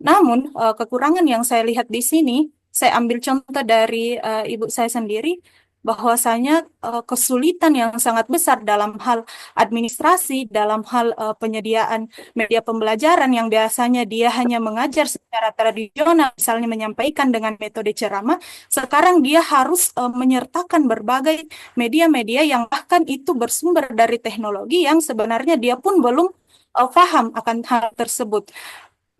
Namun, kekurangan yang saya lihat di sini, saya ambil contoh dari ibu saya sendiri, bahwasanya kesulitan yang sangat besar dalam hal administrasi, dalam hal penyediaan media pembelajaran yang biasanya dia hanya mengajar secara tradisional, misalnya menyampaikan dengan metode ceramah, sekarang dia harus menyertakan berbagai media-media yang bahkan itu bersumber dari teknologi yang sebenarnya dia pun belum paham akan hal tersebut.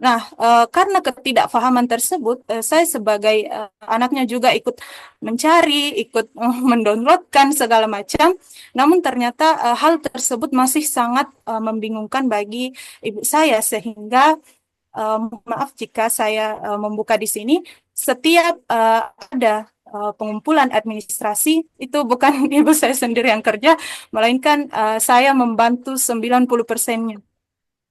Nah, karena ketidakfahaman tersebut, saya sebagai anaknya juga ikut mencari, ikut mendownloadkan segala macam. Namun ternyata hal tersebut masih sangat membingungkan bagi ibu saya, sehingga maaf jika saya membuka di sini, setiap ada pengumpulan administrasi, itu bukan ibu saya sendiri yang kerja, melainkan saya membantu 90%-nya.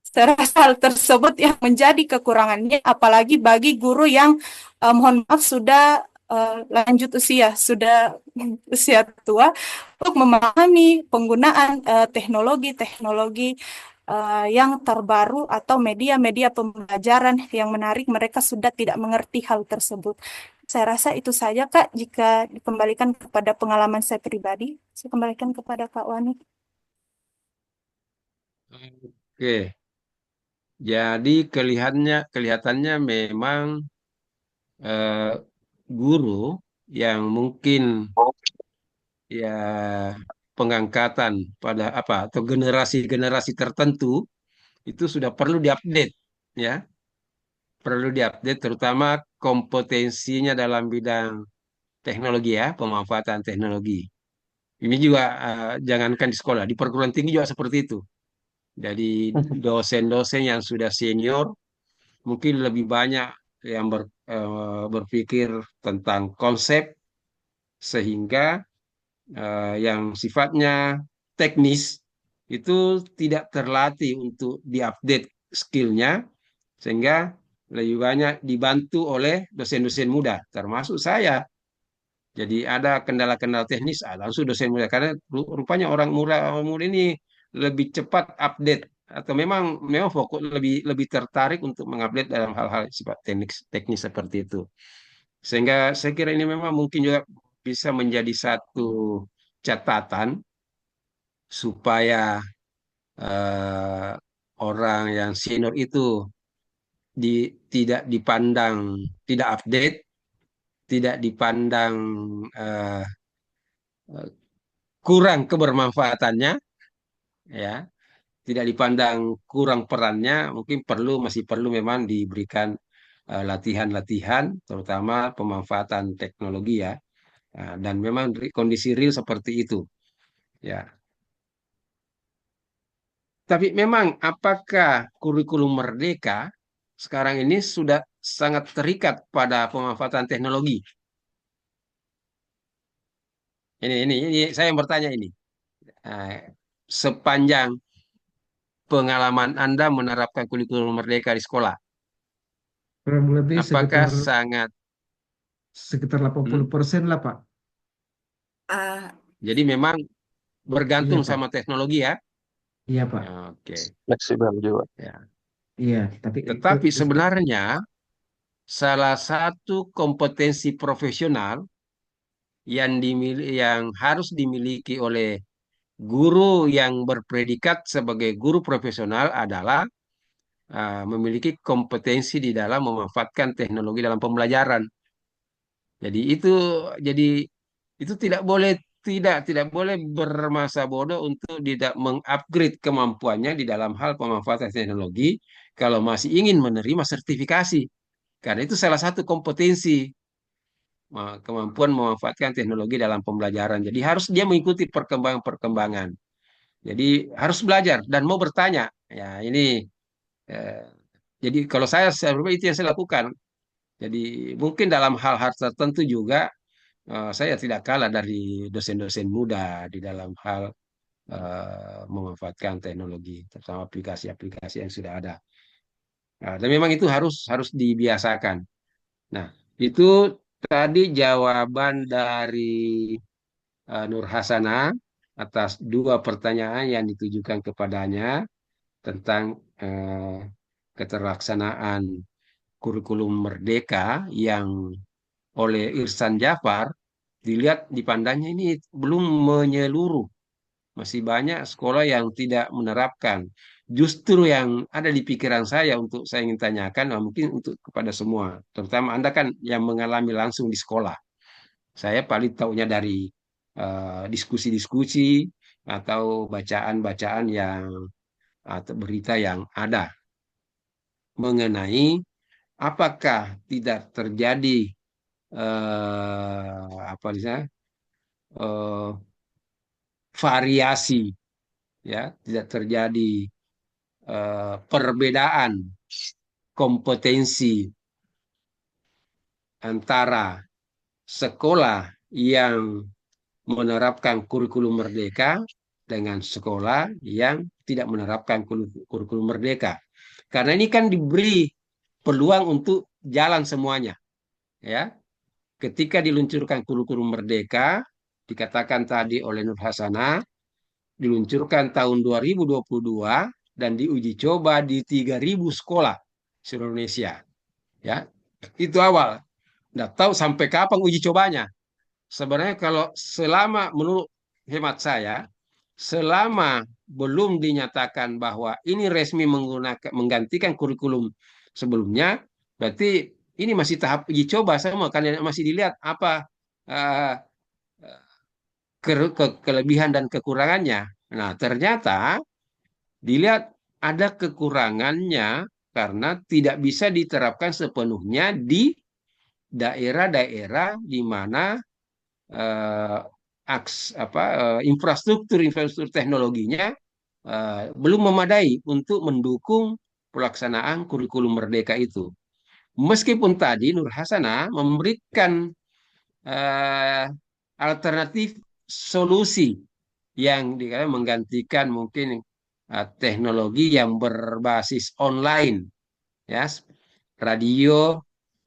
Saya rasa hal tersebut yang menjadi kekurangannya, apalagi bagi guru yang mohon maaf sudah lanjut usia, sudah usia tua, untuk memahami penggunaan teknologi-teknologi yang terbaru atau media-media pembelajaran yang menarik, mereka sudah tidak mengerti hal tersebut. Saya rasa itu saja, Kak, jika dikembalikan kepada pengalaman saya pribadi. Saya kembalikan kepada Kak Wani. Oke, jadi kelihatannya memang eh, guru yang mungkin ya pengangkatan pada apa atau generasi-generasi tertentu itu sudah perlu diupdate, ya, perlu diupdate terutama kompetensinya dalam bidang teknologi, ya, pemanfaatan teknologi. Ini juga jangankan di sekolah, di perguruan tinggi juga seperti itu. Jadi dosen-dosen yang sudah senior mungkin lebih banyak yang berpikir tentang konsep, sehingga yang sifatnya teknis itu tidak terlatih untuk diupdate skillnya, sehingga lebih banyak dibantu oleh dosen-dosen muda termasuk saya. Jadi ada kendala-kendala teknis, langsung dosen muda, karena rupanya orang muda ini lebih cepat update, atau memang fokus lebih lebih tertarik untuk mengupdate dalam hal-hal sifat teknis teknis seperti itu. Sehingga saya kira ini memang mungkin juga bisa menjadi satu catatan supaya eh, orang yang senior itu tidak dipandang tidak update, tidak dipandang eh, kurang kebermanfaatannya, ya, tidak dipandang kurang perannya, mungkin masih perlu memang diberikan latihan-latihan, terutama pemanfaatan teknologi, ya. Nah, dan memang kondisi real seperti itu, ya. Tapi memang apakah kurikulum merdeka sekarang ini sudah sangat terikat pada pemanfaatan teknologi? Ini saya yang bertanya ini. Eh, Sepanjang pengalaman Anda menerapkan kurikulum merdeka di sekolah, Kurang lebih apakah sangat sekitar hmm, 80% lah, Pak. Ah, jadi memang Iya, bergantung Pak. sama teknologi, ya? Iya, Pak. Oke, Fleksibel juga. ya. Iya, tapi Tetapi sebenarnya salah satu kompetensi profesional yang harus dimiliki oleh guru yang berpredikat sebagai guru profesional adalah memiliki kompetensi di dalam memanfaatkan teknologi dalam pembelajaran. Jadi jadi itu tidak boleh bermasa bodoh untuk tidak mengupgrade kemampuannya di dalam hal pemanfaatan teknologi kalau masih ingin menerima sertifikasi. Karena itu salah satu kompetensi, kemampuan memanfaatkan teknologi dalam pembelajaran. Jadi harus dia mengikuti perkembangan-perkembangan. Jadi harus belajar dan mau bertanya. Ya, ini eh, jadi kalau saya pribadi itu yang saya lakukan. Jadi mungkin dalam hal-hal tertentu juga saya tidak kalah dari dosen-dosen muda di dalam hal memanfaatkan teknologi, terutama aplikasi-aplikasi yang sudah ada. Nah, dan memang itu harus harus dibiasakan. Nah, itu tadi jawaban dari Nur Hasana atas dua pertanyaan yang ditujukan kepadanya tentang eh, keterlaksanaan kurikulum merdeka yang oleh Irsan Jafar dilihat dipandangnya ini belum menyeluruh. Masih banyak sekolah yang tidak menerapkan. Justru yang ada di pikiran saya untuk saya ingin tanyakan, mungkin untuk kepada semua, terutama Anda kan yang mengalami langsung di sekolah. Saya paling tahunya dari diskusi-diskusi atau bacaan-bacaan atau berita yang ada mengenai apakah tidak terjadi apa misalnya eh, variasi, ya, tidak terjadi perbedaan kompetensi antara sekolah yang menerapkan kurikulum merdeka dengan sekolah yang tidak menerapkan kurikulum merdeka. Karena ini kan diberi peluang untuk jalan semuanya, ya. Ketika diluncurkan kurikulum merdeka, dikatakan tadi oleh Nur Hasanah, diluncurkan tahun 2022 dan diuji coba di 3.000 sekolah seluruh Indonesia. Ya, itu awal. Nggak tahu sampai kapan uji cobanya. Sebenarnya kalau selama menurut hemat saya, selama belum dinyatakan bahwa ini resmi menggantikan kurikulum sebelumnya, berarti ini masih tahap uji coba sama, kalian masih dilihat apa uh, kelebihan dan kekurangannya. Nah, ternyata dilihat ada kekurangannya karena tidak bisa diterapkan sepenuhnya di daerah-daerah di mana eh, infrastruktur teknologinya belum memadai untuk mendukung pelaksanaan kurikulum merdeka itu. Meskipun tadi Nur Hasanah memberikan alternatif solusi yang menggantikan mungkin teknologi yang berbasis online, ya, radio,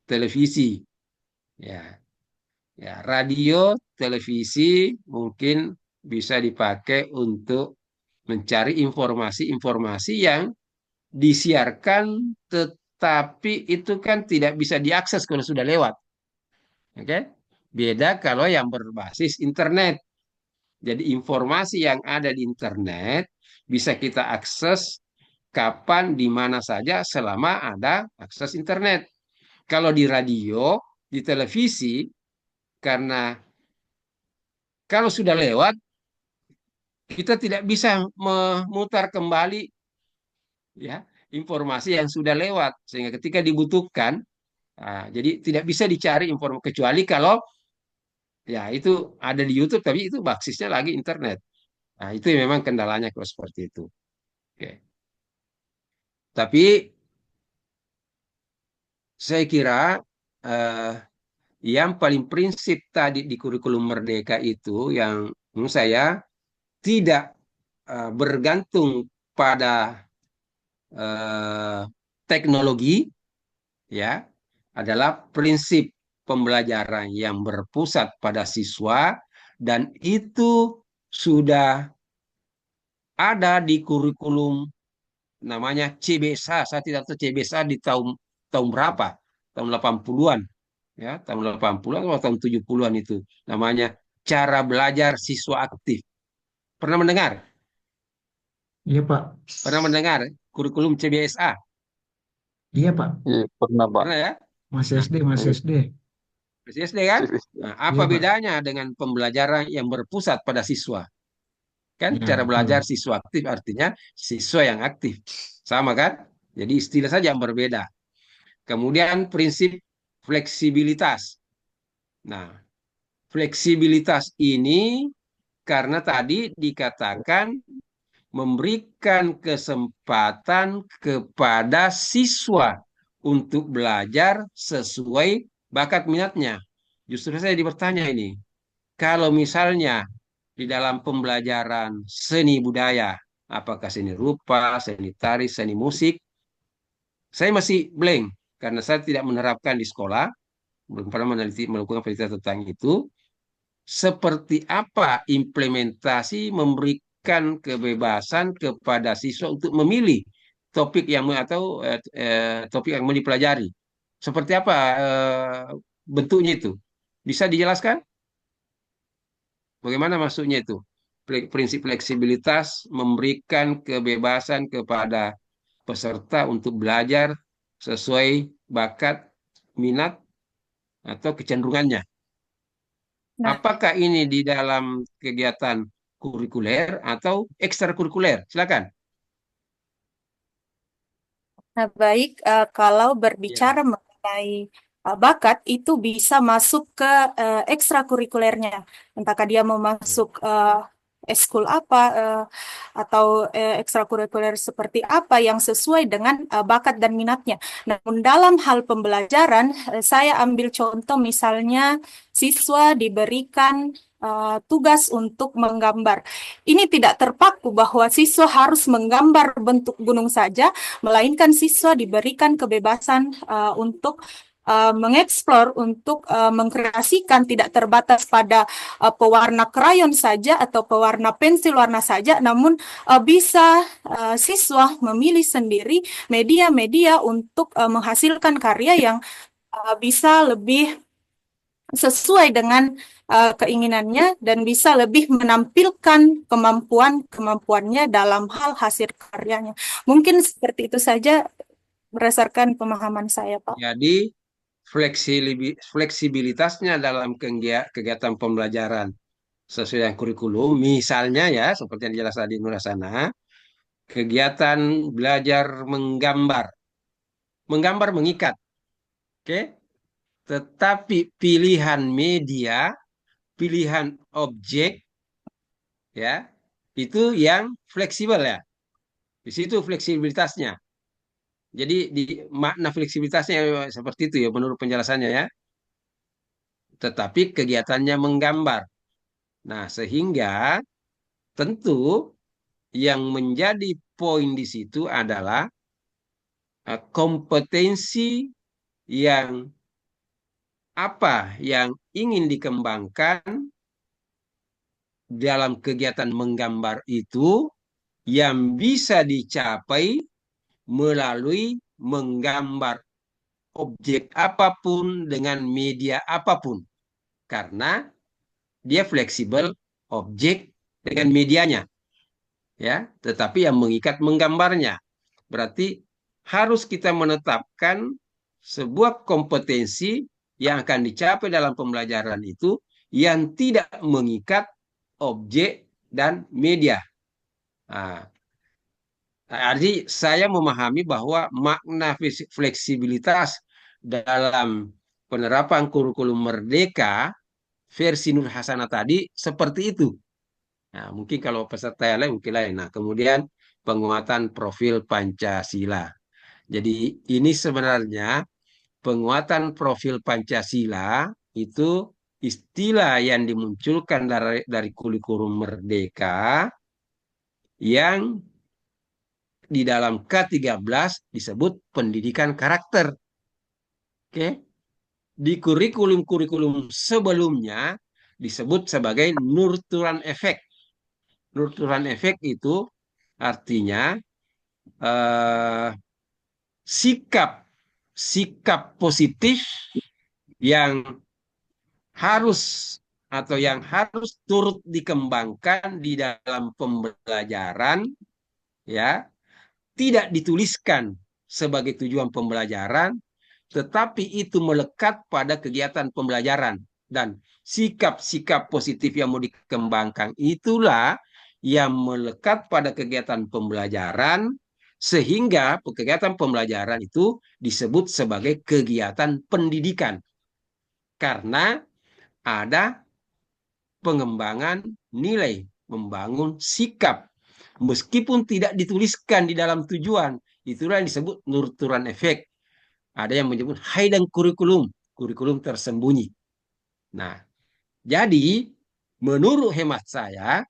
televisi, ya, ya, radio, televisi mungkin bisa dipakai untuk mencari informasi-informasi yang disiarkan, tetapi itu kan tidak bisa diakses kalau sudah lewat. Oke? Beda kalau yang berbasis internet. Jadi informasi yang ada di internet bisa kita akses kapan, di mana saja selama ada akses internet. Kalau di radio, di televisi, karena kalau sudah lewat, kita tidak bisa memutar kembali, ya, informasi yang sudah lewat. Sehingga ketika dibutuhkan, jadi tidak bisa dicari informasi kecuali kalau ya itu ada di YouTube, tapi itu basisnya lagi internet. Nah, itu memang kendalanya kalau seperti itu. Oke. Tapi saya kira eh, yang paling prinsip tadi di kurikulum Merdeka itu yang menurut saya tidak bergantung pada teknologi, ya, adalah prinsip pembelajaran yang berpusat pada siswa, dan itu sudah ada di kurikulum namanya CBSA. Saya tidak tahu CBSA di tahun tahun berapa, tahun 80-an, ya, tahun 80-an atau tahun 70-an itu namanya cara belajar siswa aktif. Pernah mendengar? Iya, Pak. Pernah mendengar kurikulum CBSA? Iya, Pak. Iya, pernah, Pak. Pernah, ya? Masih Nah, SD, masih SD. SD kan? Nah, apa Iya, Pak. bedanya dengan pembelajaran yang berpusat pada siswa? Kan Ya, cara belajar betul. siswa aktif artinya siswa yang aktif. Sama kan? Jadi istilah saja yang berbeda. Kemudian prinsip fleksibilitas. Nah, fleksibilitas ini karena tadi dikatakan memberikan kesempatan kepada siswa untuk belajar sesuai bakat minatnya. Justru saya bertanya ini, kalau misalnya di dalam pembelajaran seni budaya, apakah seni rupa, seni tari, seni musik, saya masih blank karena saya tidak menerapkan di sekolah, belum pernah melakukan penelitian tentang itu. Seperti apa implementasi memberikan kebebasan kepada siswa untuk memilih topik yang atau topik yang mau dipelajari? Seperti apa bentuknya itu? Bisa dijelaskan? Bagaimana maksudnya itu? Prinsip fleksibilitas memberikan kebebasan kepada peserta untuk belajar sesuai bakat, minat, atau kecenderungannya. Nah, Apakah ini di dalam kegiatan kurikuler atau ekstrakurikuler? Silakan. nah, baik, kalau Ya. berbicara mengenai bakat itu bisa masuk ke ekstrakurikulernya. Entahkah dia mau masuk eskul apa atau ekstrakurikuler seperti apa yang sesuai dengan bakat dan minatnya. Namun dalam hal pembelajaran, saya ambil contoh misalnya siswa diberikan tugas untuk menggambar. Ini tidak terpaku bahwa siswa harus menggambar bentuk gunung saja, melainkan siswa diberikan kebebasan untuk mengeksplor, untuk mengkreasikan, tidak terbatas pada pewarna krayon saja atau pewarna pensil warna saja, namun bisa siswa memilih sendiri media-media untuk menghasilkan karya yang bisa lebih sesuai dengan keinginannya dan bisa lebih menampilkan kemampuannya dalam hal hasil karyanya. Mungkin seperti itu saja berdasarkan pemahaman saya, Pak. Jadi fleksibilitasnya dalam kegiatan pembelajaran sesuai dengan kurikulum, misalnya ya, seperti yang dijelaskan tadi Nur Hasana, kegiatan belajar menggambar, menggambar mengikat, oke? Tetapi pilihan media, pilihan objek, ya, itu yang fleksibel ya. Di situ fleksibilitasnya. Jadi di makna fleksibilitasnya seperti itu ya menurut penjelasannya ya. Tetapi kegiatannya menggambar. Nah, sehingga tentu yang menjadi poin di situ adalah kompetensi yang apa yang ingin dikembangkan dalam kegiatan menggambar itu yang bisa dicapai melalui menggambar objek apapun dengan media apapun. Karena dia fleksibel objek dengan medianya. Ya, tetapi yang mengikat menggambarnya. Berarti harus kita menetapkan sebuah kompetensi yang akan dicapai dalam pembelajaran itu yang tidak mengikat objek dan media. Nah, jadi saya memahami bahwa makna fleksibilitas dalam penerapan kurikulum merdeka versi Nur Hasanah tadi seperti itu. Nah, mungkin kalau peserta yang lain mungkin lain. Nah, kemudian penguatan profil Pancasila. Jadi ini sebenarnya penguatan profil Pancasila itu istilah yang dimunculkan dari kurikulum merdeka yang di dalam K13 disebut pendidikan karakter. Oke. Di kurikulum-kurikulum sebelumnya disebut sebagai nurturan efek. Nurturan efek itu artinya eh, sikap sikap positif yang harus atau yang harus turut dikembangkan di dalam pembelajaran ya tidak dituliskan sebagai tujuan pembelajaran tetapi itu melekat pada kegiatan pembelajaran dan sikap-sikap positif yang mau dikembangkan itulah yang melekat pada kegiatan pembelajaran sehingga kegiatan pembelajaran itu disebut sebagai kegiatan pendidikan karena ada pengembangan nilai, membangun sikap meskipun tidak dituliskan di dalam tujuan itulah yang disebut nurturan efek. Ada yang menyebut hidden kurikulum, kurikulum tersembunyi. Nah, jadi menurut hemat saya,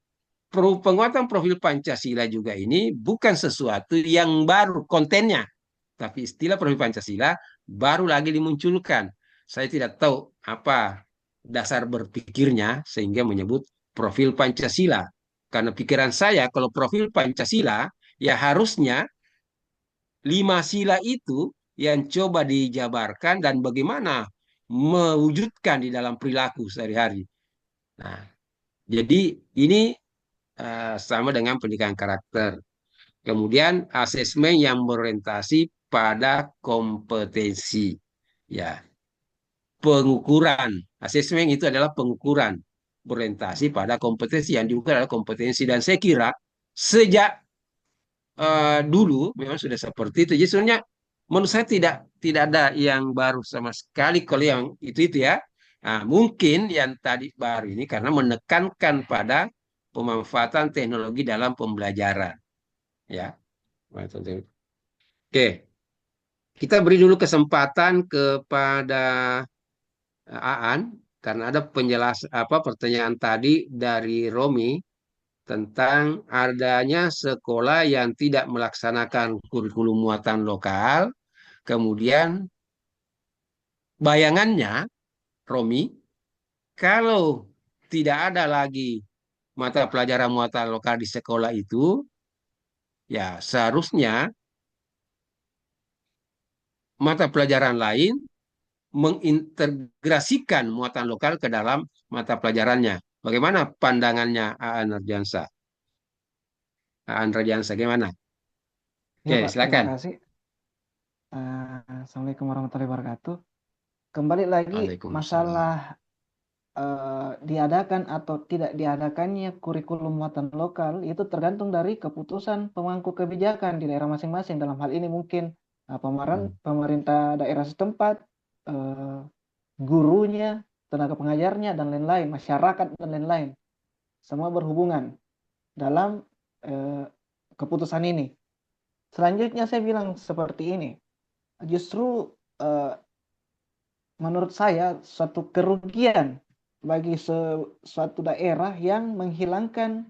penguatan profil Pancasila juga ini bukan sesuatu yang baru kontennya, tapi istilah profil Pancasila baru lagi dimunculkan. Saya tidak tahu apa dasar berpikirnya sehingga menyebut profil Pancasila. Karena pikiran saya kalau profil Pancasila ya harusnya 5 sila itu yang coba dijabarkan dan bagaimana mewujudkan di dalam perilaku sehari-hari. Nah, jadi ini sama dengan pendidikan karakter. Kemudian asesmen yang berorientasi pada kompetensi. Ya, pengukuran. Asesmen itu adalah pengukuran berorientasi pada kompetensi yang diukur adalah kompetensi dan saya kira sejak dulu memang sudah seperti itu. Jadi sebenarnya menurut saya tidak ada yang baru sama sekali kalau yang itu ya. Nah, mungkin yang tadi baru ini karena menekankan pada pemanfaatan teknologi dalam pembelajaran. Ya, oke. Kita beri dulu kesempatan kepada Aan karena ada pertanyaan tadi dari Romi tentang adanya sekolah yang tidak melaksanakan kurikulum muatan lokal. Kemudian bayangannya, Romi, kalau tidak ada lagi mata pelajaran muatan lokal di sekolah itu, ya seharusnya mata pelajaran lain mengintegrasikan muatan lokal ke dalam mata pelajarannya. Bagaimana pandangannya Aan Radiansa? Aan Radiansa, gimana? Ya Oke, Pak, terima silakan. kasih. Assalamualaikum warahmatullahi wabarakatuh. Kembali lagi Waalaikumsalam. masalah diadakan atau tidak diadakannya kurikulum muatan lokal itu tergantung dari keputusan pemangku kebijakan di daerah masing-masing. Dalam hal ini mungkin pemerintah daerah setempat, eh, gurunya, tenaga pengajarnya, dan lain-lain, masyarakat, dan lain-lain. Semua berhubungan dalam eh, keputusan ini. Selanjutnya saya bilang seperti ini. Justru eh, menurut saya suatu kerugian bagi suatu daerah yang menghilangkan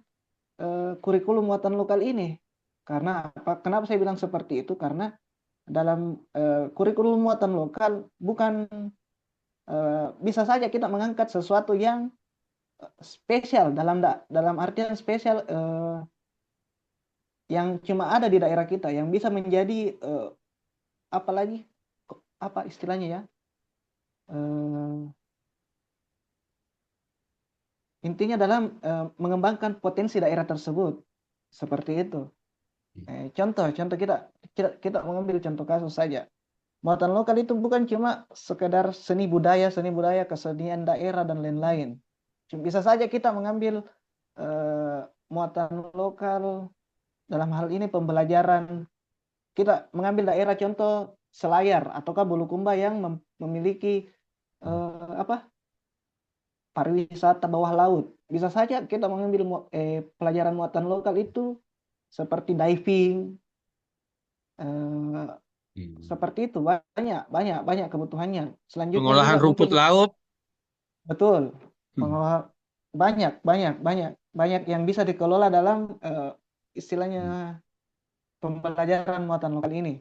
kurikulum muatan lokal ini. Karena apa? Kenapa saya bilang seperti itu? Karena dalam kurikulum muatan lokal bukan bisa saja kita mengangkat sesuatu yang spesial dalam artian spesial yang cuma ada di daerah kita yang bisa menjadi apalagi apa istilahnya ya, intinya dalam mengembangkan potensi daerah tersebut seperti itu. Contoh kita mengambil contoh kasus saja. Muatan lokal itu bukan cuma sekedar seni budaya, kesenian daerah dan lain-lain. Bisa saja kita mengambil muatan lokal dalam hal ini pembelajaran. Kita mengambil daerah contoh Selayar ataukah Bulukumba yang memiliki apa pariwisata bawah laut. Bisa saja kita mengambil pelajaran muatan lokal itu seperti diving, seperti itu banyak banyak banyak kebutuhannya. Selanjutnya juga Pengolahan mungkin rumput laut. betul pengelola banyak banyak banyak banyak yang bisa dikelola dalam istilahnya pembelajaran muatan lokal ini.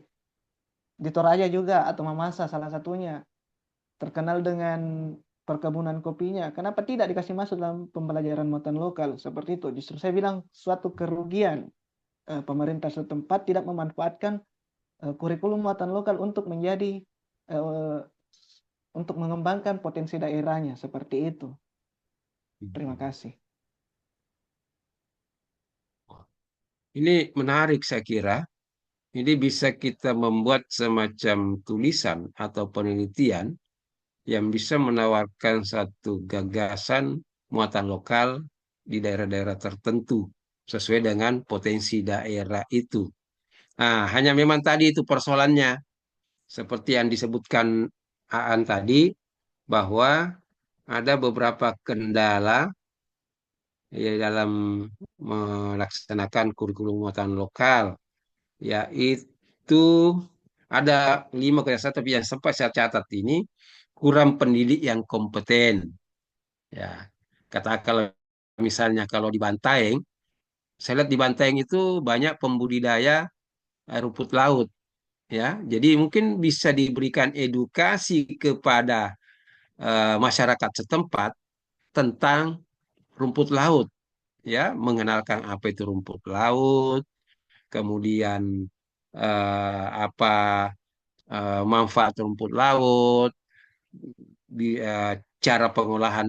Di Toraja juga atau Mamasa salah satunya terkenal dengan perkebunan kopinya. Kenapa tidak dikasih masuk dalam pembelajaran muatan lokal seperti itu? Justru saya bilang suatu kerugian pemerintah setempat tidak memanfaatkan kurikulum muatan lokal untuk menjadi untuk mengembangkan potensi daerahnya seperti itu. Terima kasih. Ini menarik saya kira. Ini bisa kita membuat semacam tulisan atau penelitian yang bisa menawarkan satu gagasan muatan lokal di daerah-daerah tertentu sesuai dengan potensi daerah itu. Nah, hanya memang tadi itu persoalannya seperti yang disebutkan Aan tadi bahwa ada beberapa kendala ya dalam melaksanakan kurikulum muatan lokal, yaitu ada 5 dasar tapi yang sempat saya catat ini kurang pendidik yang kompeten. Ya, kata kalau misalnya kalau di Bantaeng, saya lihat di Bantaeng itu banyak pembudidaya rumput laut. Ya, jadi mungkin bisa diberikan edukasi kepada masyarakat setempat tentang rumput laut, ya, mengenalkan apa itu rumput laut, kemudian apa manfaat rumput laut, cara pengolahan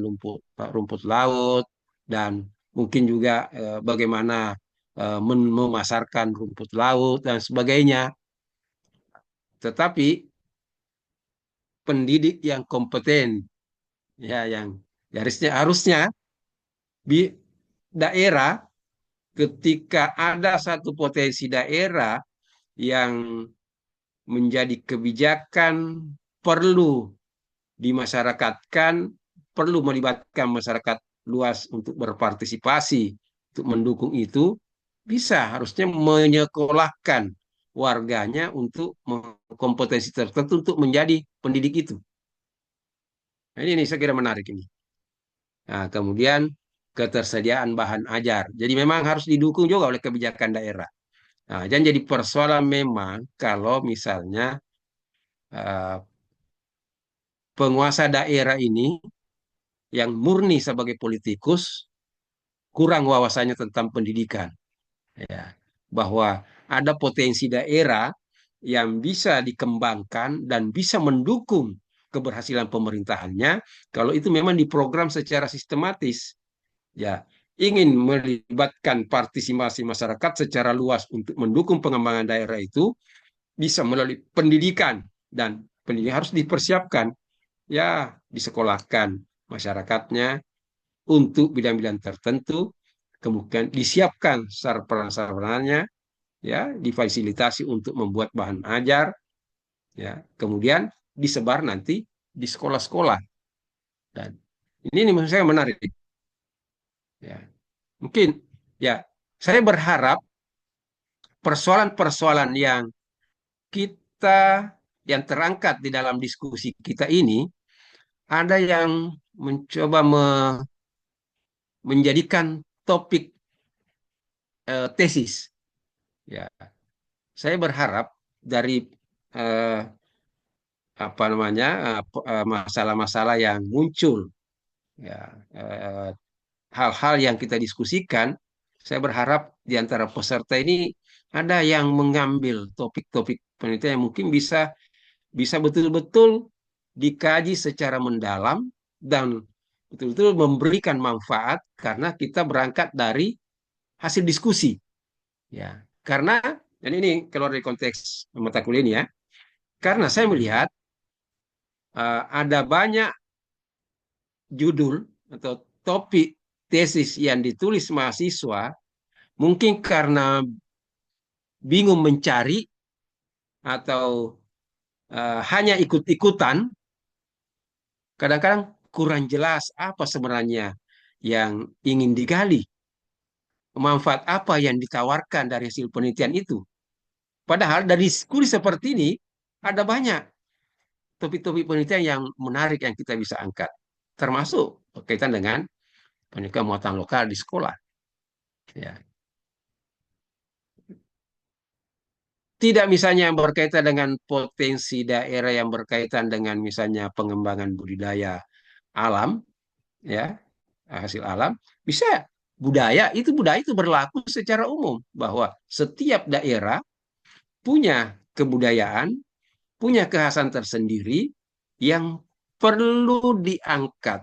rumput laut, dan mungkin juga bagaimana memasarkan rumput laut dan sebagainya. Tetapi pendidik yang kompeten, ya, yang harusnya di daerah ketika ada satu potensi daerah yang menjadi kebijakan perlu dimasyarakatkan, perlu melibatkan masyarakat luas untuk berpartisipasi, untuk mendukung itu, bisa harusnya menyekolahkan warganya untuk kompetensi tertentu untuk menjadi pendidik itu. Nah, ini saya kira menarik ini. Nah, kemudian ketersediaan bahan ajar. Jadi memang harus didukung juga oleh kebijakan daerah. Nah, dan jadi persoalan memang kalau misalnya uh, penguasa daerah ini yang murni sebagai politikus kurang wawasannya tentang pendidikan, ya, bahwa ada potensi daerah yang bisa dikembangkan dan bisa mendukung keberhasilan pemerintahannya kalau itu memang diprogram secara sistematis. Ya, ingin melibatkan partisipasi masyarakat secara luas untuk mendukung pengembangan daerah itu bisa melalui pendidikan, dan pendidikan harus dipersiapkan, ya, disekolahkan masyarakatnya untuk bidang-bidang tertentu, kemudian disiapkan sarana-sarananya, ya, difasilitasi untuk membuat bahan ajar, ya, kemudian disebar nanti di sekolah-sekolah. Dan ini menurut saya menarik, ya. Mungkin, ya, saya berharap persoalan-persoalan yang kita yang terangkat di dalam diskusi kita ini ada yang mencoba menjadikan topik tesis. Ya, saya berharap dari eh, apa namanya masalah-masalah yang muncul, ya, hal-hal yang kita diskusikan, saya berharap di antara peserta ini ada yang mengambil topik-topik penelitian yang mungkin bisa bisa betul-betul dikaji secara mendalam dan betul-betul memberikan manfaat karena kita berangkat dari hasil diskusi, ya. Karena, dan ini keluar dari konteks mata kuliah ini, ya, karena saya melihat ada banyak judul atau topik tesis yang ditulis mahasiswa mungkin karena bingung mencari atau hanya ikut-ikutan, kadang-kadang kurang jelas apa sebenarnya yang ingin digali, manfaat apa yang ditawarkan dari hasil penelitian itu. Padahal dari diskusi seperti ini ada banyak topik-topik penelitian yang menarik yang kita bisa angkat, termasuk berkaitan dengan pendidikan muatan lokal di sekolah. Ya. Tidak misalnya yang berkaitan dengan potensi daerah yang berkaitan dengan misalnya pengembangan budidaya alam, ya, hasil alam, bisa budaya itu berlaku secara umum bahwa setiap daerah punya kebudayaan, punya kekhasan tersendiri yang perlu diangkat,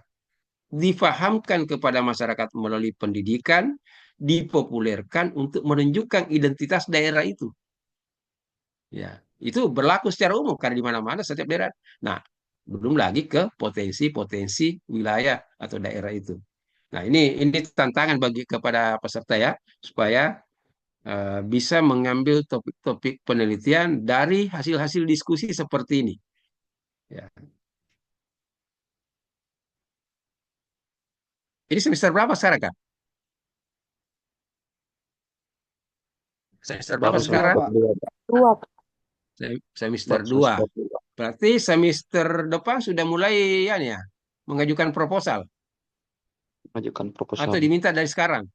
difahamkan kepada masyarakat melalui pendidikan, dipopulerkan untuk menunjukkan identitas daerah itu. Ya, itu berlaku secara umum karena di mana-mana setiap daerah. Nah, belum lagi ke potensi-potensi wilayah atau daerah itu. Nah, ini tantangan bagi kepada peserta, ya, supaya bisa mengambil topik-topik penelitian dari hasil-hasil diskusi seperti ini. Ya. Ini semester berapa sekarang, Kak? Semester berapa Baru sekarang? semester dua, Pak. Dua. Semester Baru 2. semester dua. Berarti semester depan sudah mulai ya, mengajukan proposal Majukan atau proposal. diminta dari sekarang?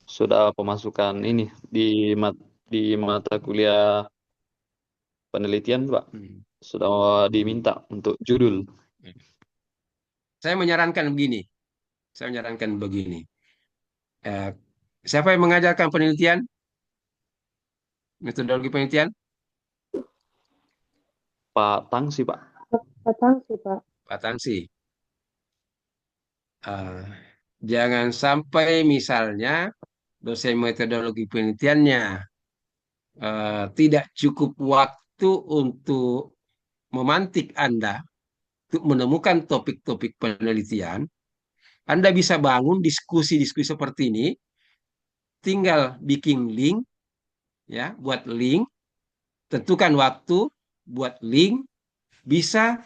Sudah pemasukan ini di mata kuliah penelitian, Pak. Sudah diminta untuk judul. Saya menyarankan begini. Eh, siapa yang mengajarkan penelitian? Metodologi penelitian? Pak Tangsi, Pak. Datang sih, Pak. Pak Tangsi. Jangan sampai misalnya dosen metodologi penelitiannya tidak cukup waktu untuk memantik Anda untuk menemukan topik-topik penelitian. Anda bisa bangun diskusi-diskusi seperti ini, tinggal bikin link, ya, buat link, tentukan waktu, buat link, bisa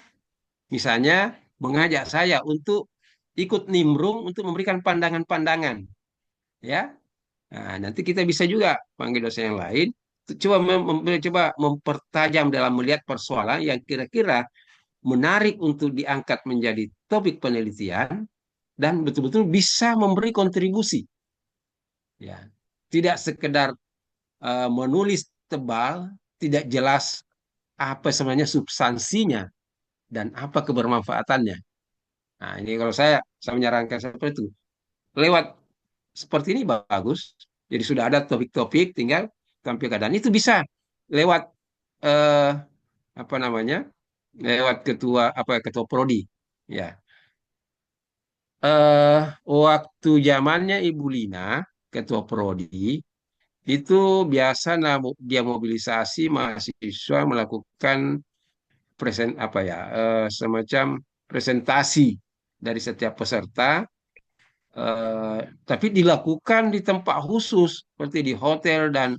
misalnya mengajak saya untuk ikut nimbrung untuk memberikan pandangan-pandangan, ya. Nah, nanti kita bisa juga panggil dosen yang lain, coba mempertajam dalam melihat persoalan yang kira-kira menarik untuk diangkat menjadi topik penelitian dan betul-betul bisa memberi kontribusi. Ya, tidak sekedar menulis tebal, tidak jelas apa sebenarnya substansinya dan apa kebermanfaatannya. Nah, ini kalau saya menyarankan seperti itu. Lewat seperti ini bagus. Jadi sudah ada topik-topik, tinggal tampilkan. Dan itu bisa lewat apa namanya lewat ketua prodi. Ya. eh Waktu zamannya Ibu Lina, ketua prodi, itu biasa dia mobilisasi mahasiswa melakukan semacam presentasi dari setiap peserta, tapi dilakukan di tempat khusus seperti di hotel dan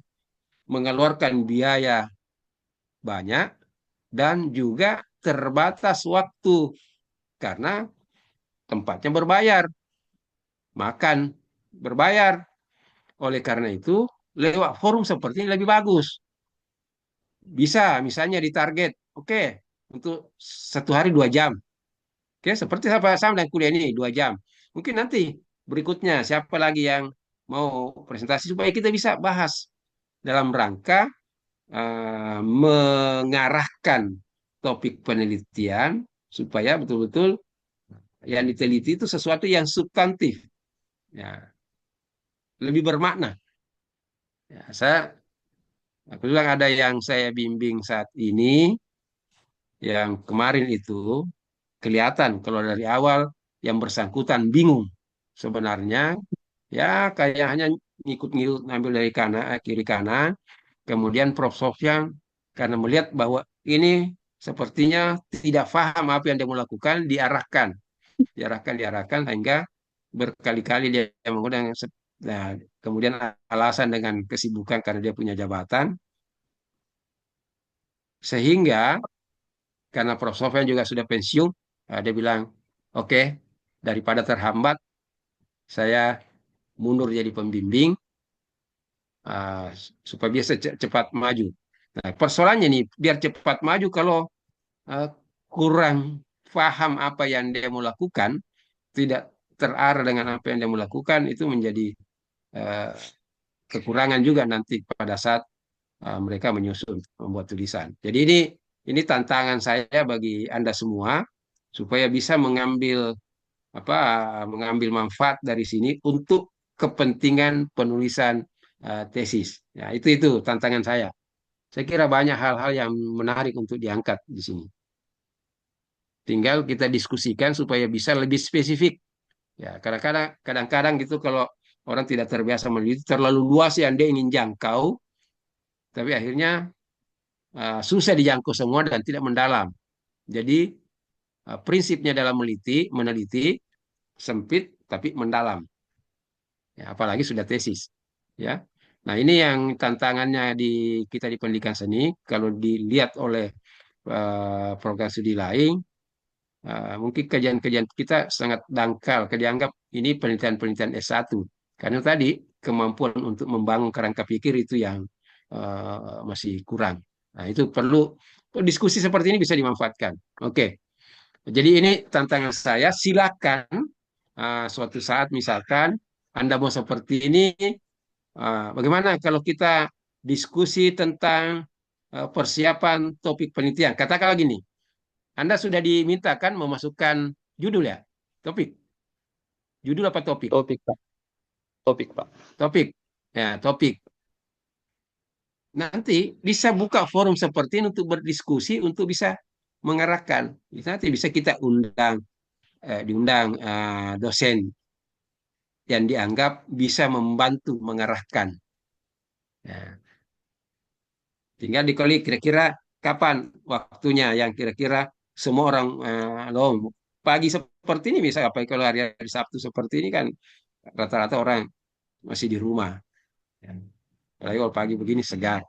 mengeluarkan biaya banyak dan juga terbatas waktu karena tempatnya berbayar, makan berbayar. Oleh karena itu, lewat forum seperti ini lebih bagus. Bisa misalnya ditarget, oke, untuk 1 hari 2 jam. Oke, seperti sama dengan kuliah ini 2 jam. Mungkin nanti berikutnya siapa lagi yang mau presentasi supaya kita bisa bahas dalam rangka mengarahkan topik penelitian supaya betul-betul yang diteliti itu sesuatu yang substantif, ya, lebih bermakna. Ya, aku bilang ada yang saya bimbing saat ini, yang kemarin itu kelihatan kalau dari awal yang bersangkutan bingung sebenarnya, ya kayak hanya ngikut-ngikut ngambil dari kanan kiri kanan. Kemudian Prof. Sofyan karena melihat bahwa ini sepertinya tidak paham apa yang dia mau lakukan, diarahkan sehingga berkali-kali dia mengundang. Nah, kemudian alasan dengan kesibukan karena dia punya jabatan, sehingga karena Prof. Sofyan juga sudah pensiun, dia bilang, oke, daripada terhambat, saya mundur jadi pembimbing uh, supaya bisa cepat maju. Nah, persoalannya nih, biar cepat maju kalau uh, kurang paham apa yang dia mau lakukan, tidak terarah dengan apa yang dia mau lakukan, itu menjadi uh, kekurangan juga nanti pada saat mereka menyusun membuat tulisan. Jadi ini tantangan saya bagi Anda semua supaya bisa apa mengambil manfaat dari sini untuk kepentingan penulisan tesis. Ya, itu tantangan saya. Saya kira banyak hal-hal yang menarik untuk diangkat di sini. Tinggal kita diskusikan supaya bisa lebih spesifik. Ya, kadang-kadang gitu kalau orang tidak terbiasa meneliti terlalu luas yang dia ingin jangkau, tapi akhirnya susah dijangkau semua dan tidak mendalam. Jadi prinsipnya dalam meneliti sempit tapi mendalam. Ya, apalagi sudah tesis. Ya. Nah, ini yang tantangannya kita di pendidikan seni. Kalau dilihat oleh program studi lain, mungkin kajian-kajian kita sangat dangkal. Dianggap ini penelitian-penelitian S1. Karena tadi kemampuan untuk membangun kerangka pikir itu yang masih kurang. Nah, itu perlu diskusi seperti ini bisa dimanfaatkan. Oke. Jadi ini tantangan saya. Silakan suatu saat misalkan Anda mau seperti ini, bagaimana kalau kita diskusi tentang persiapan topik penelitian? Katakanlah gini, Anda sudah dimintakan memasukkan judul ya, topik, judul apa topik? Topik, Pak. Topik, Pak. Topik, ya topik. Nanti bisa buka forum seperti ini untuk berdiskusi, untuk bisa mengarahkan. Nanti bisa kita diundang dosen yang dianggap bisa membantu mengarahkan. Ya. Tinggal dikali kira-kira kapan waktunya yang kira-kira semua orang loh pagi seperti ini bisa apa kalau hari Sabtu seperti ini kan rata-rata orang masih di rumah. Ya. Apalagi kalau pagi begini segar.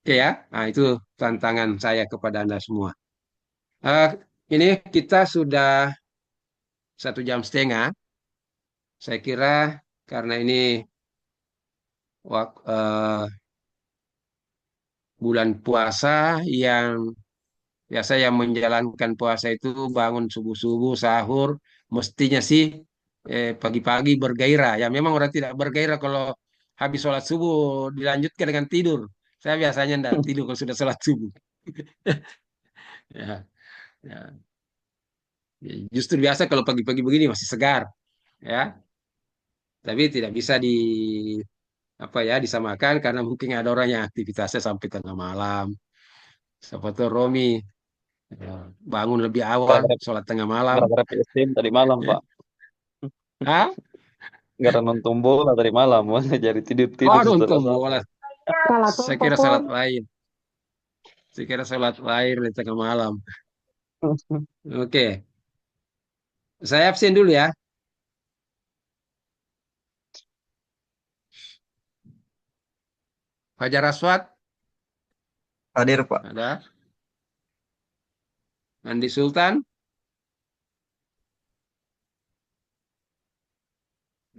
Oke ya, nah itu tantangan saya kepada Anda semua. Eh, ini kita sudah 1,5 jam. Saya kira karena ini bulan puasa yang biasa yang menjalankan puasa itu bangun subuh-subuh, sahur, mestinya sih pagi-pagi bergairah. Ya memang orang tidak bergairah kalau habis sholat subuh dilanjutkan dengan tidur. Saya biasanya tidak tidur kalau sudah sholat subuh. Ya, ya. Justru biasa kalau pagi-pagi begini masih segar, ya. Tapi tidak bisa disamakan karena mungkin ada orang yang aktivitasnya sampai tengah malam. Seperti Romi Ya, bangun lebih awal, Gara-gara sholat tengah malam. gara-gara PSM tadi malam, Ya. Pak. Hah? Gara nonton bola tadi malam, jadi tidur-tidur Oh, setelah nonton salat. bola. Salah Saya tuh kira pun. salat lain. Saya kira salat lain di tengah malam. Oke, saya absen dulu ya. Fajar Aswad, Hadir, Pak. ada. Andi Sultan,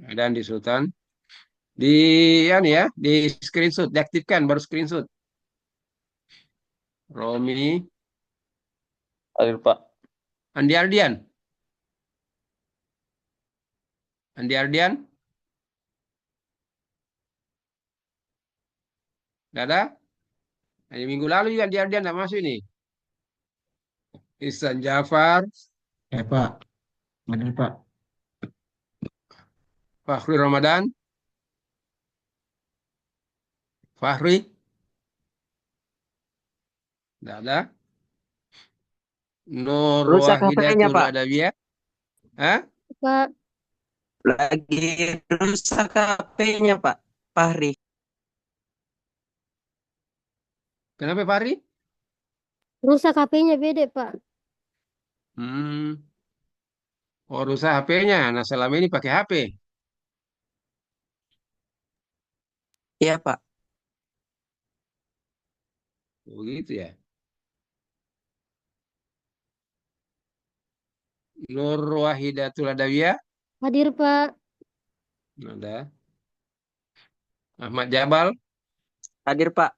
ada Andi Sultan. Di ya, di screenshot, diaktifkan baru screenshot. Romi, Hadir, Pak. Andi Ardian, Andi Ardian, nggak ada. Hari minggu lalu juga Andi Ardian nggak masuk ini. Ihsan Jafar, Ya Pak, hadir Pak. Fahri Ramadan, Fahri, nggak ada. Nur Rusak HP-nya, Wahidatul Pak. Adawiyah, hah? Pak, Lagi rusak HP-nya, Pak. Fahri. Kenapa Fahri? rusak HP-nya beda, Pak. Hmm, oh rusak HP-nya. Nah selama ini pakai HP. Iya, Pak. Begitu ya. Nur Wahidatul Adawiyah, Hadir, Pak. ada. Ahmad Jabal, Hadir, Pak.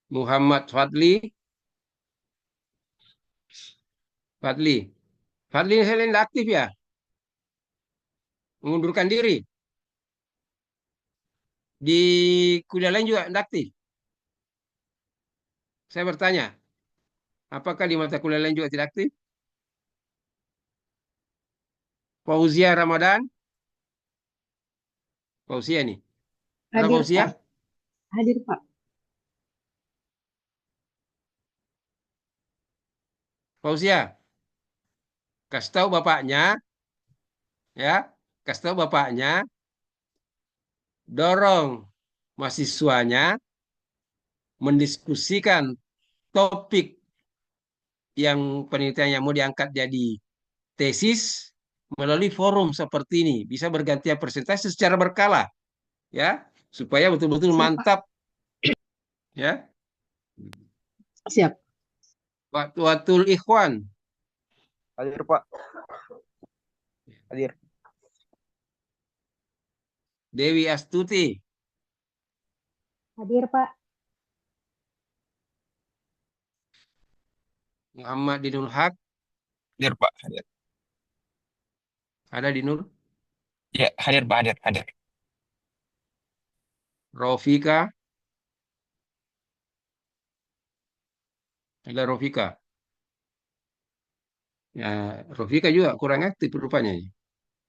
Muhammad Fadli, Fadli. Fadli Helen aktif ya? Mengundurkan diri. Di kuliah lain juga tidak aktif. Saya bertanya, apakah di mata kuliah lain juga tidak aktif? Fauzia Ramadan, Fauzia nih. Ada Hadir, Fauzia? Pak. Hadir, Pak. Fauzia, kasih tahu bapaknya, ya, kasih tahu bapaknya, dorong mahasiswanya mendiskusikan topik yang penelitiannya mau diangkat jadi tesis melalui forum seperti ini. Bisa bergantian presentasi secara berkala, ya, supaya betul-betul Siap, Pak. mantap, ya. Siap. Waktu Ikhwan, Hadir, Pak. Hadir. Dewi Astuti, Hadir, Pak. Muhammad Dinul Haq, Hadir Pak, hadir. ada Dinul, Ya, hadir Pak, hadir, hadir. Rofika, ada Rofika. Ya, Rofika juga kurang aktif rupanya.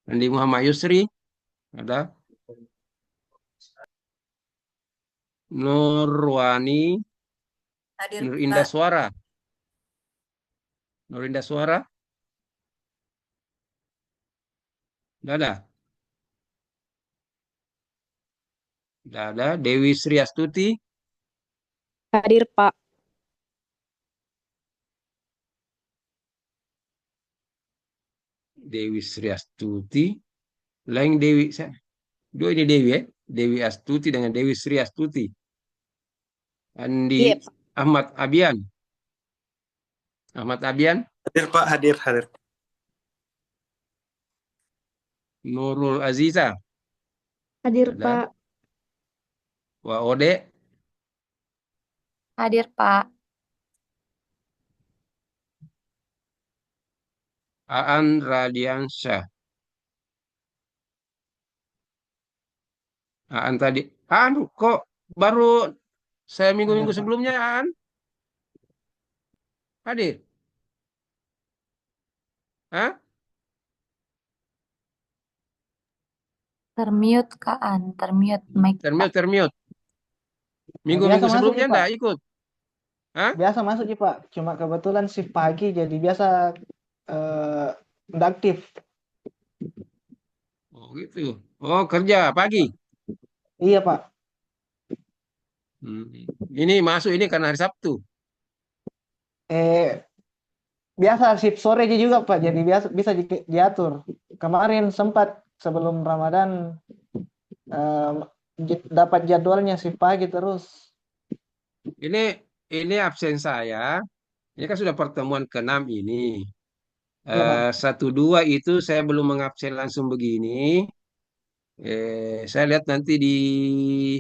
Andi Muhammad Yusri, ada. Nurwani, Hadir, Nur Indah Pak. Suara. Nur Indah Suara, tidak ada. Tidak ada. Dewi Sri Astuti, Hadir, Pak. Dewi Sri Astuti, lain Dewi. Dua ini Dewi ya. Dewi Astuti dengan Dewi Sri Astuti. Andi Iya, Pak. Ahmad Abian. Ahmad Abian, Hadir, Pak. Hadir, hadir. Nurul Aziza, Hadir, ada. Pak. Wa Ode, Hadir, Pak. Aan Radiansyah. Aan tadi. Aan kok baru saya minggu-minggu Hadir Pak. sebelumnya Aan hadir. Hah? Termute, Kak An. Termute mic, Pak. Termute. Biasa Minggu-minggu masuk sebelumnya sih Pak. enggak ikut? Hah? Biasa masuk sih Pak. Cuma kebetulan shift pagi jadi biasa eh nggak aktif. Oh gitu. Oh kerja pagi. Iya Pak. Hmm. Ini masuk ini karena hari Sabtu. Eh biasa shift sore aja juga Pak. Jadi biasa bisa diatur. Kemarin sempat sebelum Ramadan eh, dapat jadwalnya shift pagi terus. Ini absen saya. Ini kan sudah pertemuan ke-6 ini. Iya Pak. Satu dua itu saya belum mengabsen langsung begini. Saya lihat nanti di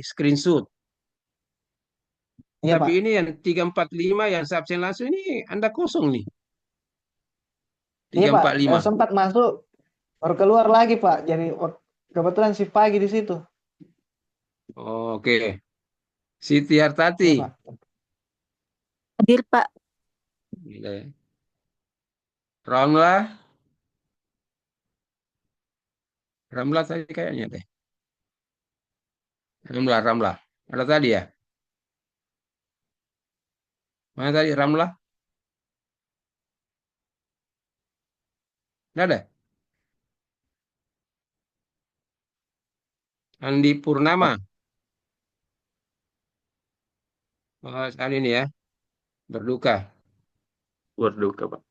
screenshot. Iya Tapi Pak. ini yang 345 yang saya absen langsung ini Anda kosong nih. Iya Tiga Pak. empat lima. Sempat masuk baru keluar lagi Pak. Jadi kebetulan shift pagi di situ. Oke. Siti Hartati. Iya Pak. Hadir, Pak. Oke. Ramla. Ramla tadi kayaknya deh. Ramla. Ada tadi ya? Mana tadi Ramla? Nggak ada. Andi Purnama. Oh, kali ini ya. Berduka. Berduka, Pak.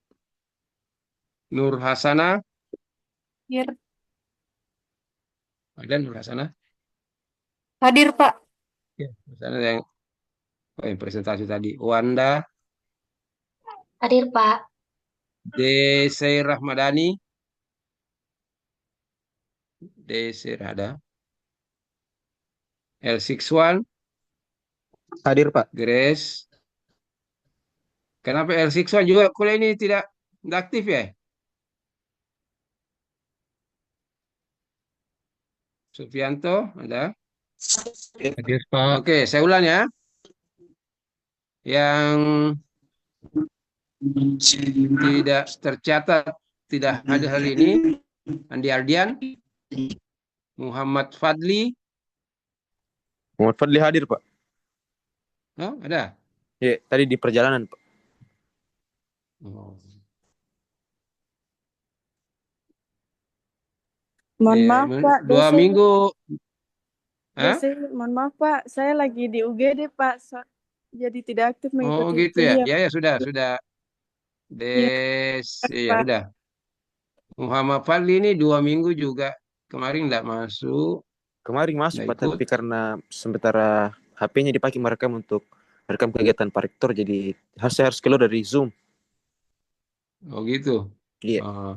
Nur Hasana. Hadir. Ada Nur Hasana. Hadir, Pak. Ya. Hasana yang presentasi tadi. Wanda. Hadir, Pak. Desi Rahmadani. Desi ada. L61. Hadir, Pak. Grace. Kenapa L61 juga kuliah ini tidak aktif ya? Sufianto ada. Hadir, Pak. Oke, saya ulang ya. Yang tidak tercatat tidak hadir hari ini, Andi Ardian, Muhammad Fadli. Muhammad Fadli hadir, Pak. Oh, ada. Ya, tadi di perjalanan, Pak. Oh. Mohon maaf Pak, Dua dosen. minggu. Hah? Dosen, mohon maaf Pak, saya lagi di UGD Pak, jadi tidak aktif Oh mengikuti gitu ya. kuliah. Ya sudah. Iya, Ya Pak. sudah. Muhammad Fadli ini 2 minggu juga kemarin tidak masuk. Kemarin masuk, Nggak Pak, ikut. tapi karena sementara HP-nya dipakai merekam untuk merekam kegiatan Pak Rektor, jadi saya harus keluar dari Zoom. Oh gitu. Iya. Oh.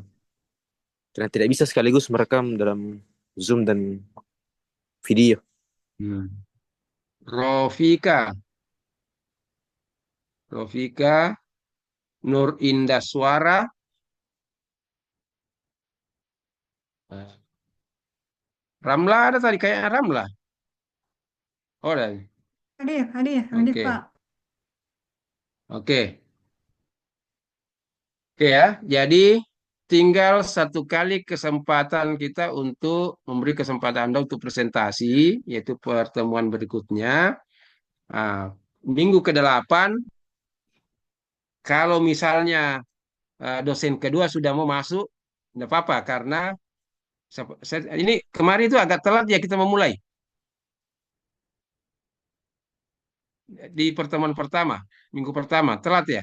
Karena tidak bisa sekaligus merekam dalam Zoom dan video. Rofika Nur Indah Suara. Ramla ada tadi kayak Ramla. Oh, ada. Hadir Oke. Pak. Oke ya. Jadi tinggal satu kali kesempatan kita untuk memberi kesempatan Anda untuk presentasi, yaitu pertemuan berikutnya. Nah, minggu ke-8, kalau misalnya dosen kedua sudah mau masuk, tidak apa-apa, karena ini kemarin itu agak telat ya kita memulai. Di pertemuan pertama, minggu pertama, telat ya.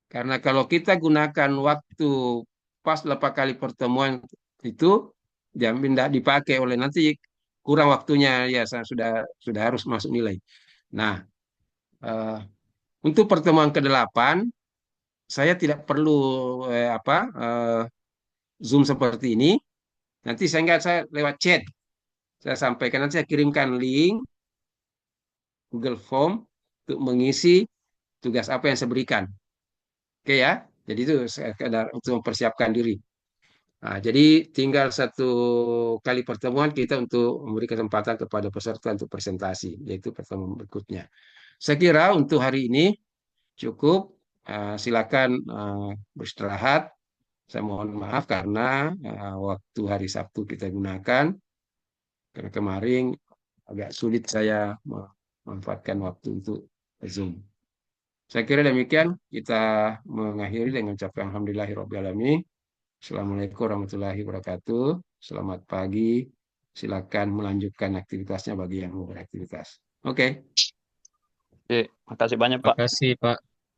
Karena kalau kita gunakan waktu pas 8 kali pertemuan itu, jamin tidak dipakai oleh nanti kurang waktunya ya sudah harus masuk nilai. Nah, untuk pertemuan ke-8 saya tidak perlu Zoom seperti ini. Nanti saya lewat chat. Saya sampaikan, nanti saya kirimkan link Google Form untuk mengisi tugas apa yang saya berikan. Oke ya. Jadi itu sekedar untuk mempersiapkan diri. Nah, jadi tinggal satu kali pertemuan kita untuk memberi kesempatan kepada peserta untuk presentasi, yaitu pertemuan berikutnya. Saya kira untuk hari ini cukup. Silakan beristirahat. Saya mohon maaf karena waktu hari Sabtu kita gunakan. Karena kemarin agak sulit saya memanfaatkan waktu untuk Zoom. Saya kira demikian, kita mengakhiri dengan ucapan alhamdulillahirrahmanirrahim. Assalamualaikum warahmatullahi wabarakatuh. Selamat pagi. Silakan melanjutkan aktivitasnya bagi yang mau beraktivitas. Oke. Oke, makasih banyak, Pak. Makasih, Pak.